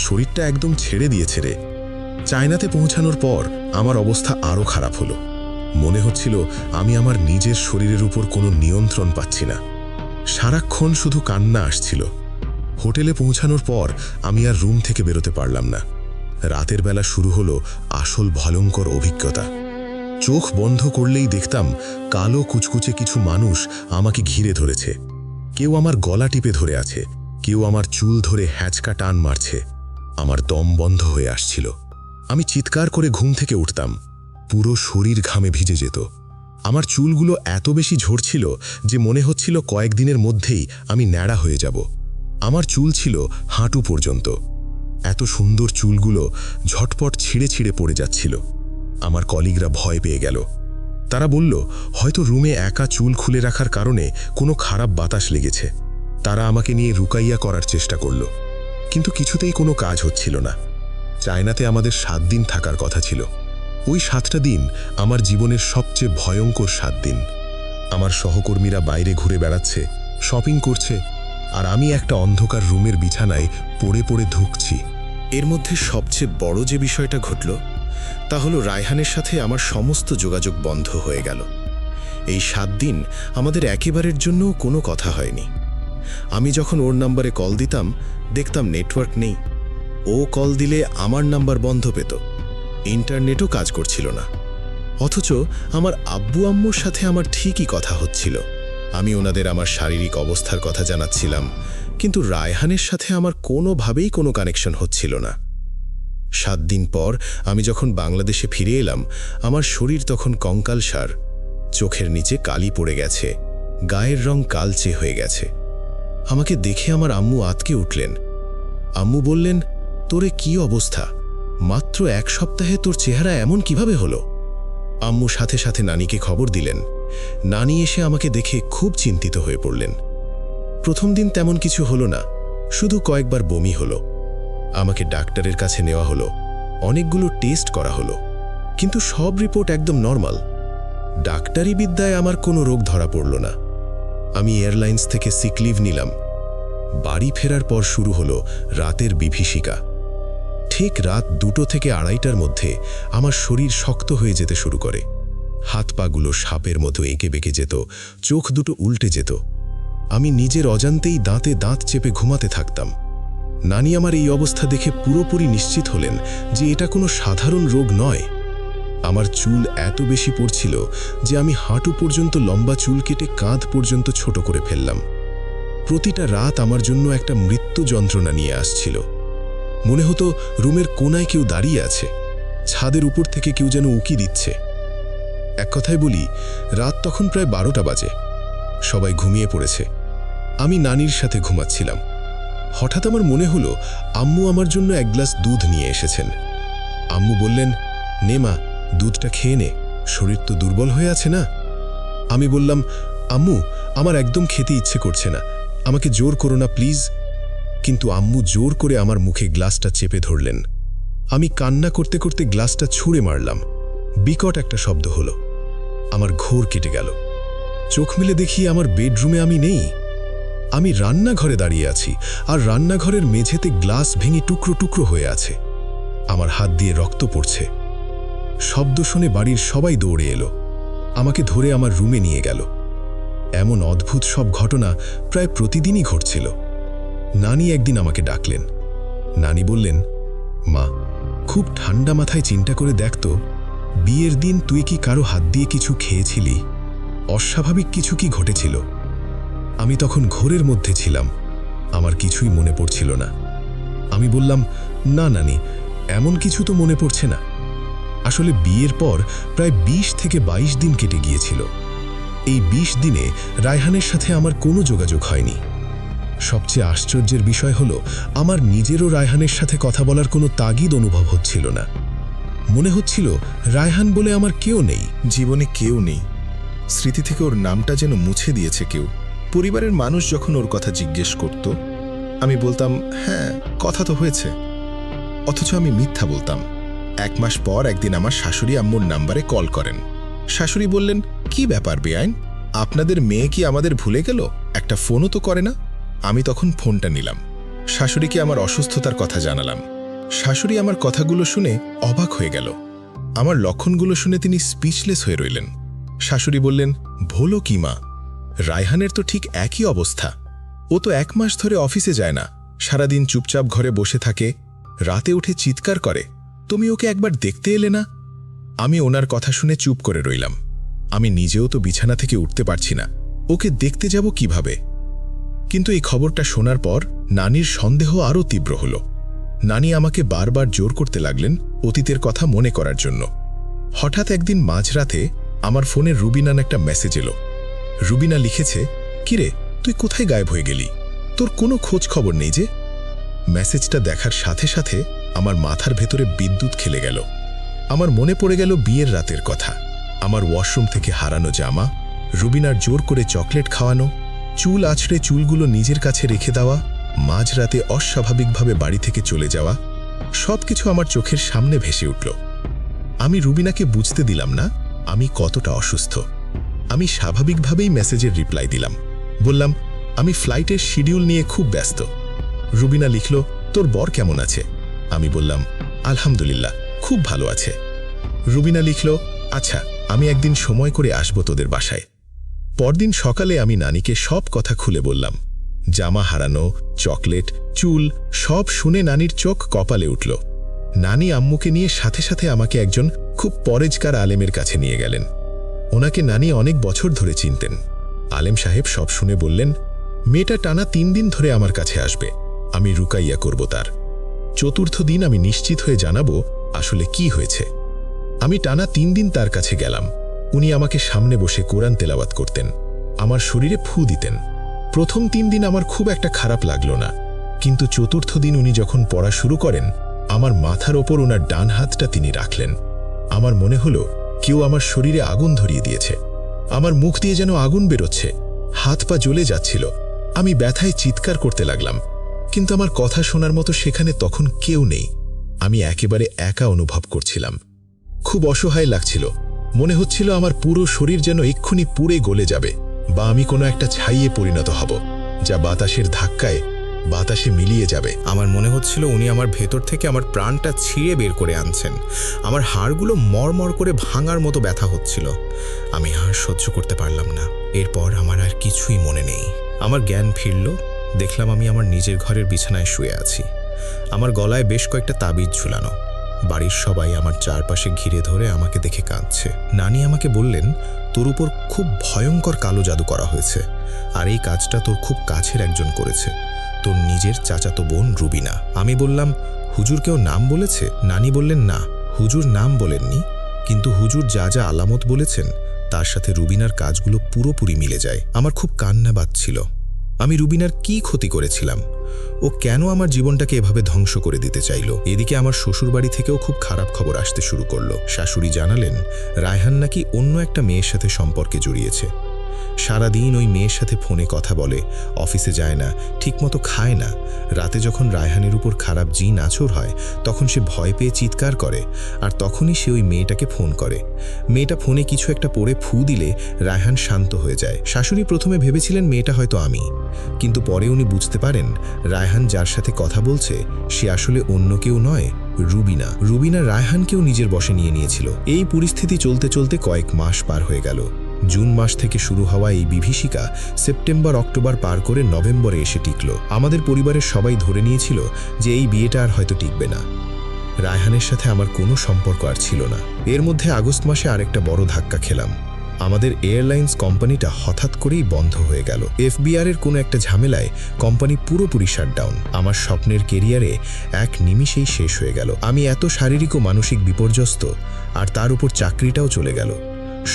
শরীরটা একদম ছেড়ে দিয়েছে রে। চায়নাতে পৌঁছানোর পর আমার অবস্থা আরও খারাপ হলো। মনে হচ্ছিল আমি আমার নিজের শরীরের উপর কোনো নিয়ন্ত্রণ পাচ্ছি না। সারাক্ষণ শুধু কান্না আসছিল। হোটেলে পৌঁছানোর পর আমি আর রুম থেকে বেরোতে পারলাম না। রাতের বেলা শুরু হলো আসল ভয়ঙ্কর অভিজ্ঞতা। চোখ বন্ধ করলেই দেখতাম কালো কুচকুচে কিছু মানুষ আমাকে ঘিরে ধরেছে। কেউ আমার গলা টিপে ধরে আছে, কেউ আমার চুল ধরে হ্যাঁচকা টান মারছে। আমার দম বন্ধ হয়ে আসছিল। আমি চিৎকার করে ঘুম থেকে উঠতাম। পুরো শরীর ঘামে ভিজে যেত। আমার চুলগুলো এত বেশি ঝরছিল যে মনে হচ্ছিল কয়েকদিনের মধ্যেই আমি ন্যাড়া হয়ে যাব। আমার চুল ছিল হাঁটু পর্যন্ত। এত সুন্দর চুলগুলো ঝটপট ছিঁড়ে ছিঁড়ে পড়ে যাচ্ছিল। আমার কলিগরা ভয় পেয়ে গেল। তারা বলল হয়তো রুমে একা চুল খুলে রাখার কারণে কোনো খারাপ বাতাস লেগেছে। তারা আমাকে নিয়ে রুকাইয়া করার চেষ্টা করল, কিন্তু কিছুতেই কোনো কাজ হচ্ছিল না। চায়নাতে আমাদের 7 দিন থাকার কথা ছিল। ওই 7টা দিন আমার জীবনের সবচেয়ে ভয়ঙ্কর 7 দিন। আমার সহকর্মীরা বাইরে ঘুরে বেড়াচ্ছে, শপিং করছে, আর আমি একটা অন্ধকার রুমের বিছানায় পড়ে পড়ে ধুঁকছি। এর মধ্যে সবচেয়ে বড় যে বিষয়টা ঘটল তা হলো রায়হানের সাথে আমার সমস্ত যোগাযোগ বন্ধ হয়ে গেল। এই 7 দিন আমাদের একেবারের জন্য কোনো কথা হয়নি। আমি যখন ওর নাম্বারে কল দিতাম দেখতাম নেটওয়ার্ক নেই। ও কল দিলে আমার নাম্বার বন্ধ পেত, ইন্টারনেটও কাজ করছিল না। অথচ আমার আব্বু আম্মুর সাথে আমার ঠিকই কথা হচ্ছিল। আমি ওনাদের আমার শারীরিক অবস্থার কথা জানাচ্ছিলাম, কিন্তু রায়হানের সাথে আমার কোনোভাবেই কোনো কানেকশন হচ্ছিল না। 7 দিন পর আমি যখন বাংলাদেশে ফিরে এলাম, আমার শরীর তখন কঙ্কালসার। চোখের নিচে কালি পড়ে গেছে, গায়ের রং কালচে হয়ে গেছে। আমাকে দেখে আমার আম্মু আঁতকে উঠলেন। আম্মু বললেন, তোরে কি অবস্থা? মাত্র 1 সপ্তাহে তোর চেহারা এমন কিভাবে হলো? আম্মু সাথে সাথে নানিকে খবর দিলেন। নানি এসে আমাকে দেখে খুব চিন্তিত হয়ে পড়লেন। প্রথম দিন তেমন কিছু হলো না, শুধু কয়েকবার বমি হলো। আমাকে ডাক্তারের কাছে নেওয়া হলো, অনেকগুলো টেস্ট করা হলো, কিন্তু সব রিপোর্ট একদম নরমাল। ডাক্তারি বিদ্যায় আমার কোনো রোগ ধরা পড়ল না। আমি এয়ারলাইন্স থেকে সিক লিভ নিলাম। বাড়ি ফেরার পর শুরু হলো রাতের বিভীষিকা। ঠিক রাত 2টো থেকে 2:30টার মধ্যে আমার শরীর শক্ত হয়ে যেতে শুরু করে। হাত পাগুলো সাপের মতো এঁকে বেঁকে যেত, চোখ দুটো উল্টে যেত। আমি নিজের অজান্তেই দাঁতে দাঁত চেপে ঘুমাতে থাকতাম। নানি আমার এই অবস্থা দেখে পুরোপুরি নিশ্চিত হলেন যে এটা কোনো সাধারণ রোগ নয়। আমার চুল এত বেশি পড়ছিল যে আমি হাঁটু পর্যন্ত লম্বা চুল কেটে কাঁধ পর্যন্ত ছোট করে ফেললাম। প্রতিটা রাত আমার জন্য একটা মৃত্যু যন্ত্রণা নিয়ে আসছিল। মনে হতো রুমের কোনায় কেউ দাঁড়িয়ে আছে, ছাদের উপর থেকে কেউ যেন উকি দিচ্ছে। এক কথায় বলি, রাত তখন প্রায় 12টা বাজে। সবাই ঘুমিয়ে পড়েছে, আমি নানির সাথে ঘুমাচ্ছিলাম। হঠাৎ আমার মনে হলো আম্মু আমার জন্য 1 গ্লাস দুধ নিয়ে এসেছেন। আম্মু বললেন, নে মা, দুধটা খেয়ে নে, শরীর তো দুর্বল হয়ে আছে না। আমি বললাম, আম্মু, আমার একদম খেতে ইচ্ছে করছে না, আমাকে জোর করো না প্লিজ। কিন্তু আম্মু জোর করে আমার মুখে গ্লাসটা চেপে ধরলেন। আমি কান্না করতে করতে গ্লাসটা ছুঁড়ে মারলাম। বিকট একটা শব্দ হলো। আমার ঘোর কেটে গেল। চোখ মেলে দেখি আমার বেডরুমে আমি নেই। আমি রান্নাঘরে দাঁড়িয়ে আছি, আর রান্নাঘরের মেঝেতে গ্লাস ভেঙে টুকরো টুকরো হয়ে আছে। আমার হাত দিয়ে রক্ত পড়ছে। শব্দ শুনে বাড়ির সবাই দৌড়ে এলো, আমাকে ধরে আমার রুমে নিয়ে গেল। এমন অদ্ভুত সব ঘটনা প্রায় প্রতিদিনই ঘটছিল। নানি একদিন আমাকে ডাকলেন। নানি বললেন, মা, খুব ঠান্ডা মাথায় চিন্তা করে দেখতো, বিয়ের দিন তুই কি কারো হাত দিয়ে কিছু খেয়েছিলি? অস্বাভাবিক কিছু কি ঘটেছিল? আমি তখন ঘোরের মধ্যে ছিলাম, আমার কিছুই মনে পড়ছিল না। আমি বললাম, না নানি, এমন কিছু তো মনে পড়ছে না। আসলে বিয়ের পর প্রায় 20 থেকে 22 দিন কেটে গিয়েছিল। এই 20 দিনে রায়হানের সাথে আমার কোনো যোগাযোগ হয়নি। সবচেয়ে আশ্চর্যের বিষয় হলো, আমার নিজেরও রায়হানের সাথে কথা বলার কোনো তাগিদ অনুভব হচ্ছিল না। মনে হচ্ছিল রায়হান বলে আমার কেউ নেই, জীবনে কেউ নেই। স্মৃতি থেকে ওর নামটা যেন মুছে দিয়েছে কেউ। পরিবারের মানুষ যখন ওর কথা জিজ্ঞেস করত, আমি বলতাম, হ্যাঁ, কথা তো হয়েছে। অথচ আমি মিথ্যা বলতাম। 1 মাস পর একদিন আমার শাশুড়ি আম্মুর নাম্বারে কল করেন। শাশুড়ি বললেন, কি ব্যাপার বেআইন, আপনাদের মেয়ে কি আমাদের ভুলে গেল? একটা ফোনও তো করে না। আমি তখন ফোনটা নিলাম, শাশুড়িকে আমার অসুস্থতার কথা জানালাম। শাশুড়ি আমার কথাগুলো শুনে অবাক হয়ে গেল। আমার লক্ষণগুলো শুনে তিনি স্পিচলেস হয়ে রইলেন। শাশুড়ি বললেন, ভোলো কি মা, রায়হানের তো ঠিক একই অবস্থা। ও তো 1 মাস ধরে অফিসে যায় না, সারাদিন চুপচাপ ঘরে বসে থাকে। রাতে উঠে চিৎকার করে, তুমি ওকে একবার দেখতে এলে না? আমি ওনার কথা শুনে চুপ করে রইলাম। আমি নিজেও তো বিছানা থেকে উঠতে পারছি না, ওকে দেখতে যাব কিভাবে? কিন্তু এই খবরটা শোনার পর নানির সন্দেহ আরও তীব্র হল। নানি আমাকে বারবার জোর করতে লাগলেন অতীতের কথা মনে করার জন্য। হঠাৎ একদিন মাঝরাতে আমার ফোনে রুবিনার একটা মেসেজ এলো। রুবিনা লিখেছে, কিরে তুই কোথায় গায়েব হয়ে গেলি? তোর কোনো খোঁজ খবর নেই যে। মেসেজটা দেখার সাথে সাথে আমার মাথার ভেতরে বিদ্যুৎ খেলে গেল। আমার মনে পড়ে গেল বিয়ের রাতের কথা। আমার ওয়াশরুম থেকে হারানো জামা, রুবিনার জোর করে চকলেট খাওয়ানো, চুল আছড়ে চুলগুলো নিজের কাছে রেখে দেওয়া, মাঝরাতে অস্বাভাবিকভাবে বাড়ি থেকে চলে যাওয়া, সবকিছু আমার চোখের সামনে ভেসে উঠল। আমি রুবিনাকে বুঝতে দিলাম না আমি কতটা অসুস্থ। আমি স্বাভাবিকভাবেই মেসেজের রিপ্লাই দিলাম, বললাম আমি ফ্লাইটের শিডিউল নিয়ে খুব ব্যস্ত। রুবিনা লিখল, তোর বর কেমন আছে? আমি বললাম, আলহামদুলিল্লাহ, খুব ভালো আছে। রুবিনা লিখল, আচ্ছা আমি একদিন সময় করে আসব তোদের বাসায়। পরদিন সকালে আমি নানিকে সব কথা খুলে বললাম। জামা হারানো, চকলেট, চুল সব শুনে নানির চোখ কপালে উঠল। নানি আম্মুকে নিয়ে সাথে সাথে আমাকে একজন খুব পরেজকার আলেমের কাছে নিয়ে গেলেন। ওনাকে নানি অনেক বছর ধরে চিনতেন। আলেম সাহেব সব শুনে বললেন, মেয়েটা টানা 3 দিন ধরে আমার কাছে আসবে, আমি রুকাইয়া করব তার। চতুর্থ দিন আমি নিশ্চিত হয়ে জানাবো আসলে কি হয়েছে। আমি টানা 3 দিন তার কাছে গেলাম। উনি আমাকে সামনে বসে কোরআন তেলাওয়াত করতেন, আমার শরীরে ফু দিতেন। প্রথম 3 দিন আমার খুব একটা খারাপ লাগলো না, কিন্তু চতুর্থ দিন উনি যখন পড়া শুরু করেন, আমার মাথার ওপর ওনার ডান হাতটা তিনি রাখলেন। আমার মনে হলো কেউ আমার শরীরে আগুন ধরিয়ে দিয়েছে। আমার মুখ দিয়ে যেন আগুন বেরোচ্ছে, হাত পা জ্বলে যাচ্ছিল। আমি ব্যথায় চিৎকার করতে লাগলাম, কিন্তু আমার কথা শোনার মতো সেখানে তখন কেউ নেই। আমি একেবারে একা অনুভব করছিলাম। খুব অসহায় লাগছিল। মনে হচ্ছিল আমার পুরো শরীর যেন এক্ষুনি পুড়ে গলে যাবে, বা আমি কোনো একটা ছাইয়ে পরিণত হব, যা বাতাসের ধাক্কায় বাতাসে মিলিয়ে যাবে। আমার মনে হচ্ছিল উনি আমার ভেতর থেকে আমার প্রাণটা ছিঁড়ে বের করে আনছেন। আমার হাড়গুলো মরমর করে ভাঙার মতো ব্যথা হচ্ছিল। আমি হাড় সহ্য করতে পারলাম না। এরপর আমার আর কিছুই মনে নেই। আমার জ্ঞান ফিরল। দেখলাম আমি আমার নিজের ঘরের বিছানায় শুয়ে আছি। আমার গলায় বেশ কয়েকটা তাবিজ ঝুলানো। বাড়ির সবাই আমার চারপাশে ঘিরে ধরে আমাকে দেখে কাঁদছে। নানি আমাকে বললেন, তোর উপর খুব ভয়ঙ্কর কালো জাদু করা হয়েছে, আর এই কাজটা তোর খুব কাছের একজন করেছে, তোর নিজের চাচাতো বোন রুবিনা। আমি বললাম, হুজুর কেউ নাম বলেছে? নানি বললেন, না, হুজুর নাম বলেননি, কিন্তু হুজুর যা যা আলামত বলেছেন তার সাথে রুবিনার কাজগুলো পুরোপুরি মিলে যায়। আমার খুব কান্না বাজছিল। আমি রুবিনার কি ক্ষতি করেছিলাম? ও কেন আমার জীবনটাকে এভাবে ধ্বংস করে দিতে চাইল? এদিকে আমার শ্বশুরবাড়ি থেকেও খুব খারাপ খবর আসতে শুরু করলো। শাশুড়ি জানালেন রায়হান নাকি অন্য একটা মেয়ের সাথে সম্পর্কে জড়িয়েছে। সারাদিন ওই মেয়ের সাথে ফোনে কথা বলে, অফিসে যায় না, ঠিকমতো খায় না। রাতে যখন রায়হানের উপর খারাপ জিন আছর হয় তখন সে ভয় পেয়ে চিৎকার করে, আর তখনই সে ওই মেয়েটাকে ফোন করে। মেয়েটা ফোনে কিছু একটা পড়ে ফু দিলে রায়হান শান্ত হয়ে যায়। শাশুড়ি প্রথমে ভেবেছিলেন মেয়েটা হয়তো আমি, কিন্তু পরে উনি বুঝতে পারেন রায়হান যার সাথে কথা বলছে সে আসলে অন্য কেউ নয়, রুবিনা। রুবিনা রায়হানকেও নিজের বশে নিয়ে নিয়েছিল। এই পরিস্থিতি চলতে চলতে কয়েক মাস পার হয়ে গেল। জুন মাস থেকে শুরু হওয়া এই বিভীষিকা সেপ্টেম্বর অক্টোবর পার করে নভেম্বরে এসে টিকল। আমাদের পরিবারের সবাই ধরে নিয়েছিল যে এই বিয়েটা আর হয়তো টিকবে না। রায়হানের সাথে আমার কোনো সম্পর্ক আর ছিল না। এর মধ্যে আগস্ট মাসে আরেকটা বড় ধাক্কা খেলাম। আমাদের এয়ারলাইন্স কোম্পানিটা হঠাৎ করেই বন্ধ হয়ে গেল। এফবিআর এর কোনো একটা ঝামেলায় কোম্পানি পুরোপুরি শাটডাউন। আমার স্বপ্নের কেরিয়ারে এক নিমিষেই শেষ হয়ে গেল। আমি এত শারীরিক ও মানসিক বিপর্যস্ত, আর তার উপর চাকরিটাও চলে গেল।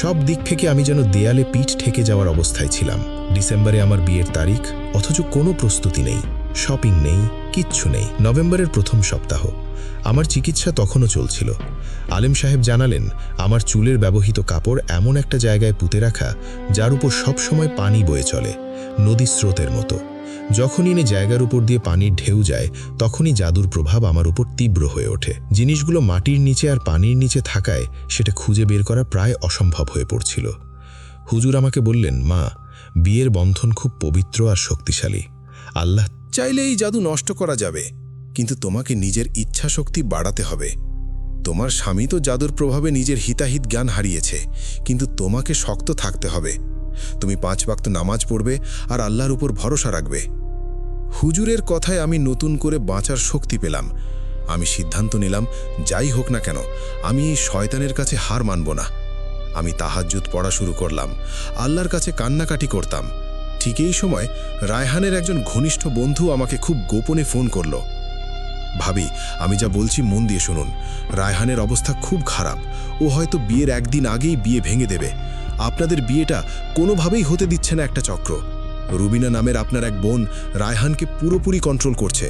সব দিক থেকে আমি যেন দেয়ালে পিঠ ঠেকে যাওয়ার অবস্থায় ছিলাম। ডিসেম্বরে আমার বিয়ের তারিখ, অথচ কোনো প্রস্তুতি নেই, শপিং নেই, কিচ্ছু নেই। নভেম্বরের প্রথম সপ্তাহ। আমার চিকিৎসা তখনও চলছিল। আলেম সাহেব জানালেন আমার চুলের ব্যবহৃত কাপড় এমন একটা জায়গায় পুঁতে রাখা যার উপর সবসময় পানি বয়ে চলে, নদী স্রোতের মতো। যখনই এই জায়গার উপর দিয়ে পানির ঢেউ যায় তখনই জাদুর প্রভাব আমার উপর তীব্র হয়ে ওঠে। জিনিসগুলো মাটির নিচে আর পানির নিচে থাকায় সেটা খুঁজে বের করা প্রায় অসম্ভব হয়ে পড়ছিল। হুজুর আমাকে বললেন, মা, বিয়ের বন্ধন খুব পবিত্র আর শক্তিশালী। আল্লাহ চাইলে এই জাদু নষ্ট করা যাবে, কিন্তু তোমাকে নিজের ইচ্ছা শক্তি বাড়াতে হবে। তোমার স্বামী তো জাদুর প্রভাবে নিজের হিতাহিত জ্ঞান হারিয়েছে, কিন্তু তোমাকে শক্ত থাকতে হবে। তুমি 5 ওয়াক্ত নামাজ পড়বে আর আল্লাহর উপর ভরসা রাখবে। হুজুরের কথায় আমি নতুন করে বাঁচার শক্তি পেলাম। আমি সিদ্ধান্ত নিলাম, যাই হোক না কেন আমি এই শয়তানের কাছে হার মানব না। আমি তাহাজ্জুদ পড়া শুরু করলাম, আল্লাহর কাছে কান্নাকাটি করতাম। ঠিক এই সময় রায়হানের একজন ঘনিষ্ঠ বন্ধু আমাকে খুব গোপনে ফোন করল। ভাবি, আমি যা বলছি মন দিয়ে শুনুন। রায়হানের অবস্থা খুব খারাপ। ও হয়তো বিয়ের একদিন আগেই বিয়ে ভেঙে দেবে। আপনাদের বিয়েটা কোনোভাবেই হতে দিচ্ছে না একটা চক্র। রুবিনা নামের আপনার এক বোন রায়হানকে পুরোপুরি কন্ট্রোল করছে।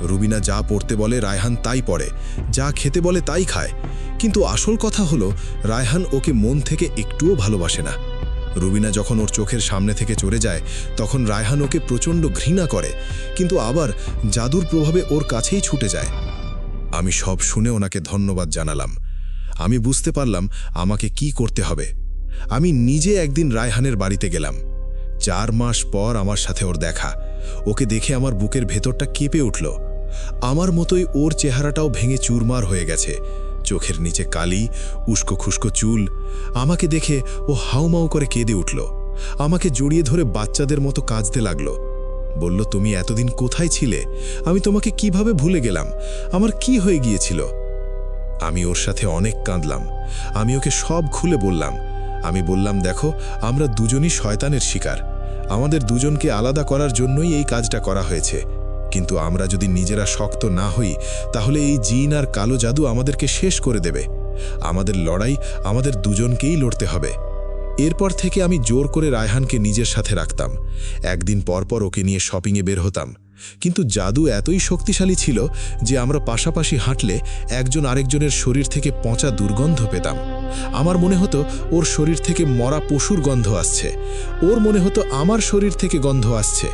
রুবিনা যা পড়তে বলে রায়হান তাই পড়ে, যা খেতে বলে তাই খায়। কিন্তু আসল কথা হলো, রায়হান ওকে মন থেকে একটুও ভালোবাসে না। রুবিনা যখন ওর চোখের সামনে থেকে চলে যায় তখন রায়হান ওকে প্রচণ্ড ঘৃণা করে, কিন্তু আবার জাদুর প্রভাবে ওর কাছেই ছুটে যায়। আমি সব শুনে ওনাকে ধন্যবাদ জানালাম। আমি বুঝতে পারলাম আমাকে কি করতে হবে। আমি নিজে একদিন রায়হানের বাড়িতে গেলাম। 4 মাস পর আমার সাথে ওর দেখা। ওকে দেখে আমার বুকের ভেতরটা কেঁপে উঠল। আমার মতোই ওর চেহারাটাও ভেঙে চুরমার হয়ে গেছে, চোখের নিচে কালি, উস্কো খুস্কো চুল। আমাকে দেখে ও হাউমাউ করে কেঁদে উঠল। আমাকে জড়িয়ে ধরে বাচ্চাদের মতো কাঁদতে লাগলো। বলল, তুমি এতদিন কোথায় ছিলে? আমি তোমাকে কিভাবে ভুলে গেলাম? আমার কি হয়ে গিয়েছিল? আমি ওর সাথে অনেক কাঁদলাম। আমি ওকে সব খুলে বললাম। আমি বললাম, দেখো, আমরা দুজনই শয়তানের শিকার। আমাদের দুজনকে আলাদা করার জন্যই এই কাজটা করা হয়েছে। কিন্তু আমরা যদি নিজেরা শক্ত না হই তাহলে এই জিন আর কালো জাদু আমাদেরকে শেষ করে দেবে। আমাদের লড়াই আমাদের দুজনকেই লড়তে হবে। এরপর থেকে আমি জোর করে রায়হানকে নিজের সাথে রাখতাম। একদিন পর পর ওকে নিয়ে শপিংয়ে বের হতাম। কিন্তু জাদু এতই শক্তিশালী ছিল যে আমরা পাশাপাশি হাঁটলে একজন আরেকজনের শরীর থেকে পচা দুর্গন্ধ পেতাম। আমার মনে হতো ওর শরীর থেকে মরা পশুর গন্ধ আসছে, ওর মনে হতো আমার শরীর থেকে গন্ধ আসছে।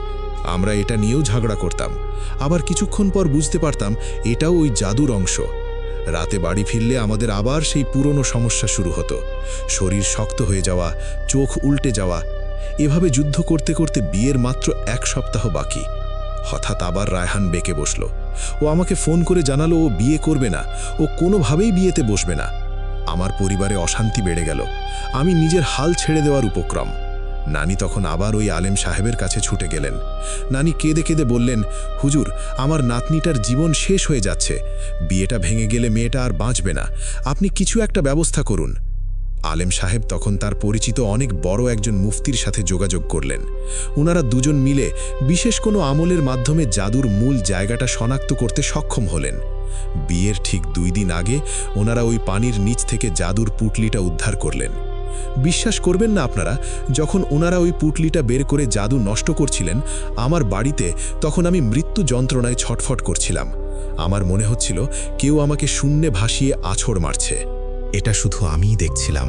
আমরা এটা নিয়েও ঝগড়া করতাম। আবার কিছুক্ষণ পর বুঝতে পারতাম এটাও ওই জাদুর অংশ। রাতে বাড়ি ফিরলে আমাদের আবার সেই পুরনো সমস্যা শুরু হতো। শরীর শক্ত হয়ে যাওয়া, চোখ উল্টে যাওয়া। এভাবে যুদ্ধ করতে করতে বিয়ের মাত্র 1 সপ্তাহ বাকি। হঠাৎ আবার রায়হান বেঁকে বসল। ও আমাকে ফোন করে জানালো ও বিয়ে করবে না, ও কোনোভাবেই বিয়েতে বসবে না। আমার পরিবারে অশান্তি বেড়ে গেল। আমি নিজের হাল ছেড়ে দেওয়ার উপক্রম। নানি তখন আবার ওই আলেম সাহেবের কাছে ছুটে গেলেন। নানি কেঁদে কেঁদে বললেন, হুজুর, আমার নাতনিটার জীবন শেষ হয়ে যাচ্ছে। বিয়েটা ভেঙে গেলে মেয়েটা আর বাঁচবে না। আপনি কিছু একটা ব্যবস্থা করুন। আলেম সাহেব তখন তার পরিচিত অনেক বড় একজন মুফতির সাথে যোগাযোগ করলেন। ওনারা দুজন মিলে বিশেষ কোনো আমলের মাধ্যমে জাদুর মূল জায়গাটা শনাক্ত করতে সক্ষম হলেন। বিয়ের ঠিক 2 দিন আগে ওনারা ওই পানির নিচ থেকে জাদুর পুটলিটা উদ্ধার করলেন। বিশ্বাস করবেন না আপনারা, যখন ওনারা ওই পুটলিটা বের করে জাদু নষ্ট করছিলেন আমার বাড়িতে, তখন আমি মৃত্যু যন্ত্রণায় ছটফট করছিলাম। আমার মনে হচ্ছিল কেউ আমাকে শূন্যে ভাসিয়ে আছড় মারছে। এটা শুধু আমিই দেখছিলাম।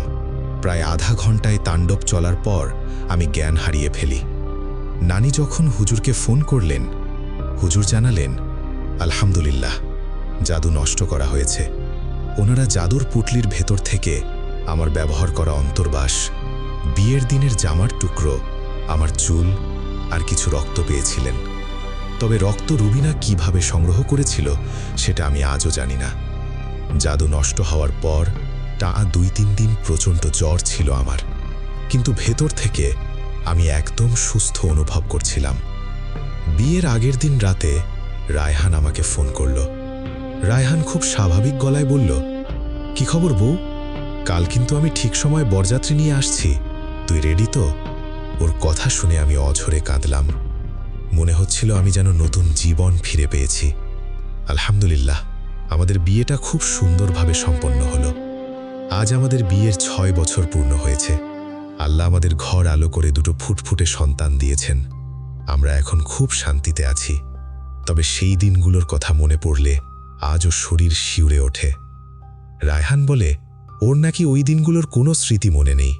প্রায় আধা ঘন্টায় তাণ্ডব চলার পর আমি জ্ঞান হারিয়ে ফেলি। নানি যখন হুজুরকে ফোন করলেন, হুজুর জানালেন, আলহামদুলিল্লাহ, জাদু নষ্ট করা হয়েছে। ওনারা জাদুর পুটলির ভেতর থেকে আমার ব্যবহার করা অন্তর্বাস, বিয়ের দিনের জামার টুকরো, আমার চুল আর কিছু রক্ত পেয়েছিলেন। তবে রক্ত রুবিনা কিভাবে সংগ্রহ করেছিল সেটা আমি আজও জানি না। জাদু নষ্ট হওয়ার পর টানা 2-3 দিন প্রচণ্ড জ্বর ছিল আমার, কিন্তু ভেতর থেকে আমি একদম সুস্থ অনুভব করছিলাম। বিয়ের আগের দিন রাতে রায়হান আমাকে ফোন করল। রায়হান খুব স্বাভাবিক গলায় বলল, কি খবর বউ? কাল কিন্তু আমি ঠিক সময় বরযাত্রী নিয়ে আসছি, তুই রেডি তো? ওর কথা শুনে আমি অঝরে কাঁদলাম। মনে হচ্ছিল আমি যেন নতুন জীবন ফিরে পেয়েছি। আলহামদুলিল্লাহ, আমাদের বিয়েটা খুব সুন্দরভাবে সম্পন্ন হলো। আজ আমাদের বিয়ের 6 বছর পূর্ণ হয়েছে। আল্লাহ আমাদের ঘর আলো করে 2 ফুটফুটে সন্তান দিয়েছেন। আমরা এখন খুব শান্তিতে আছি। তবে সেই দিনগুলোর কথা মনে পড়লে আজও শরীর শিউরে ওঠে। রায়হান বলে, ওর নাকি ওই দিনগুলোর কোনো স্মৃতি মনে নেই।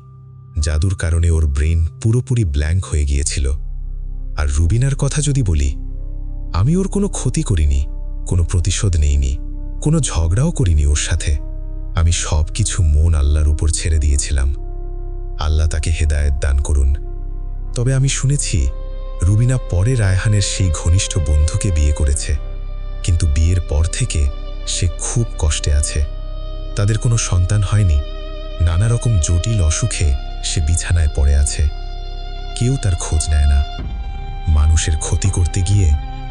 জাদুর কারণে ওর ব্রেন পুরোপুরি ব্ল্যাঙ্ক হয়ে গিয়েছিল। আর রুবিনার কথা যদি বলি, আমি ওর কোনো ক্ষতি করিনি, কোনো প্রতিশোধ নেইনি, কোনো ঝগড়াও করিনি ওর সাথে। আমি সব কিছু মন আল্লাহর উপর ছেড়ে দিয়েছিলাম। আল্লাহ তাকে হেদায়েত দান করুন। তবে আমি শুনেছি রুবিনা পরে রায়হানের সেই ঘনিষ্ঠ বন্ধুকে বিয়ে করেছে, কিন্তু বিয়ের পর থেকে সে খুব কষ্টে আছে। তাদের কোনো সন্তান হয়নি। নানা রকম জটিল অসুখে সে বিছানায় পড়ে আছে। কেউ তার খোঁজ নেয় না। মানুষের ক্ষতি করতে গিয়ে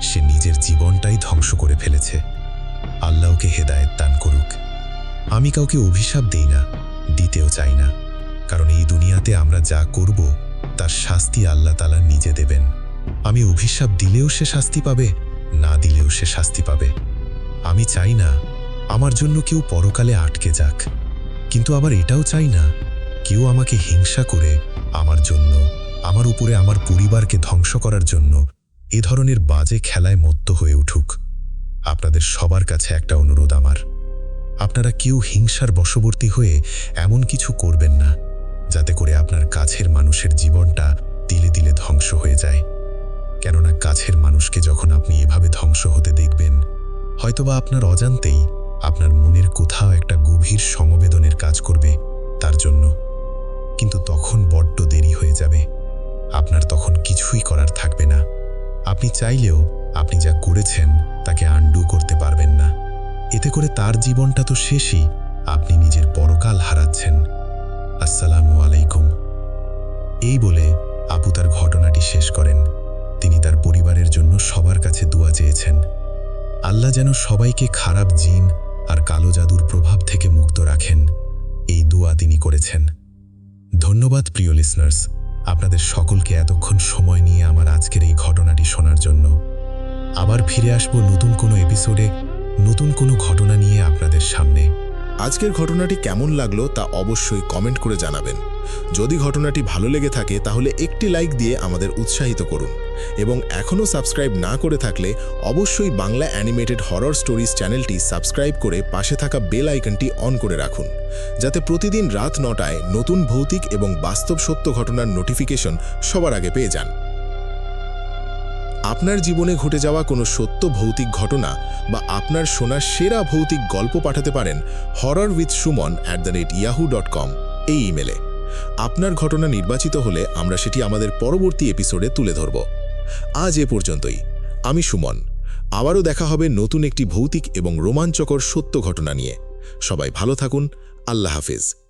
সে নিজের জীবনটাই ধ্বংস করে ফেলেছে। আল্লাহ ওকে হেদায়েত দান করুক। আমি কাউকে অভিশাপ দেই না, দিতেও চাই না, কারণ এই দুনিয়াতে আমরা যা করব তার শাস্তি আল্লাহ তাআলা নিজে দেবেন। আমি অভিশাপ দিলেও সে শাস্তি পাবে, না দিলেও সে শাস্তি পাবে। আমি চাই না আমার জন্য কেউ পরকালে আটকে যাক, কিন্তু আবার এটাও চাই না কেউ আমাকে হিংসা করে আমার জন্য, আমার উপরে আমার পরিবারকে ধ্বংস করার জন্য এ ধরনের বাজে খেলায় মত্ত হয়ে উঠুক। আপনাদের সবার কাছে একটা অনুরোধ আমার, আপনারা কেউ হিংসার বশবর্তী হয়ে এমন কিছু করবেন না যাতে করে আপনার কাছের মানুষের জীবনটা তিলে তিলে ধ্বংস হয়ে যায়। কেননা কাছের মানুষকে যখন আপনি এভাবে ধ্বংস হতে দেখবেন, হয়তোবা আপনার অজান্তেই আপনার মনের কোথাও একটা গভীর সমবেদনের কাজ করবে তার জন্য, কিন্তু তখন বড্ড দেরি হয়ে যাবে। আপনার তখন কিছুই করার থাকবে না। আপনি চাইলেও আপনি যা করেছেন তাকে আন্ডু করতে পারবেন না। এতে করে তার জীবনটা তো শেষই, আপনি নিজের পরকাল হারাচ্ছেন। আসসালামু আলাইকুম। এই বলে আপু তার ঘটনাটি শেষ করেন। তিনি তার পরিবারের জন্য সবার কাছে দোয়া চেয়েছেন, আল্লাহ যেন সবাইকে খারাপ জিন আর কালো জাদুর প্রভাব থেকে মুক্ত রাখেন। এই দোয়া তিনি করেছেন। ধন্যবাদ প্রিয় লিসনার্স, আপনাদের সকলকে এতক্ষণ সময় নিয়ে আমার আজকের এই ঘটনাটি শোনার জন্য। আবার ফিরে আসব নতুন কোনো এপিসোডে, নতুন কোনো ঘটনা নিয়ে আপনাদের সামনে। আজকের ঘটনাটি কেমন লাগলো তা অবশ্যই কমেন্ট করে জানাবেন। যদি ঘটনাটি ভালো লেগে থাকে তাহলে একটি লাইক দিয়ে আমাদের উৎসাহিত করুন, এবং এখনও সাবস্ক্রাইব না করে থাকলে অবশ্যই বাংলা অ্যানিমেটেড হরর স্টোরিজ চ্যানেলটি সাবস্ক্রাইব করে পাশে থাকা বেল আইকনটি অন করে রাখুন, যাতে প্রতিদিন রাত 9টায় নতুন ভৌতিক এবং বাস্তব সত্য ঘটনার নোটিফিকেশন সবার আগে পেয়ে যান। আপনার জীবনে ঘটে যাওয়া কোনো সত্য ভৌতিক ঘটনা বা আপনার শোনা সেরা ভৌতিক গল্প পাঠাতে পারেন horrorwithsuman@yahoo.com এই ইমেলে। আপনার ঘটনা নির্বাচিত হলে আমরা সেটি আমাদের পরবর্তী এপিসোডে তুলে ধরব। আজ এ পর্যন্তই। আমি সুমন। আবারও দেখা হবে নতুন একটি ভৌতিক এবং রোমাঞ্চকর সত্য ঘটনা নিয়ে। সবাই ভালো থাকুন। আল্লাহ হাফেজ।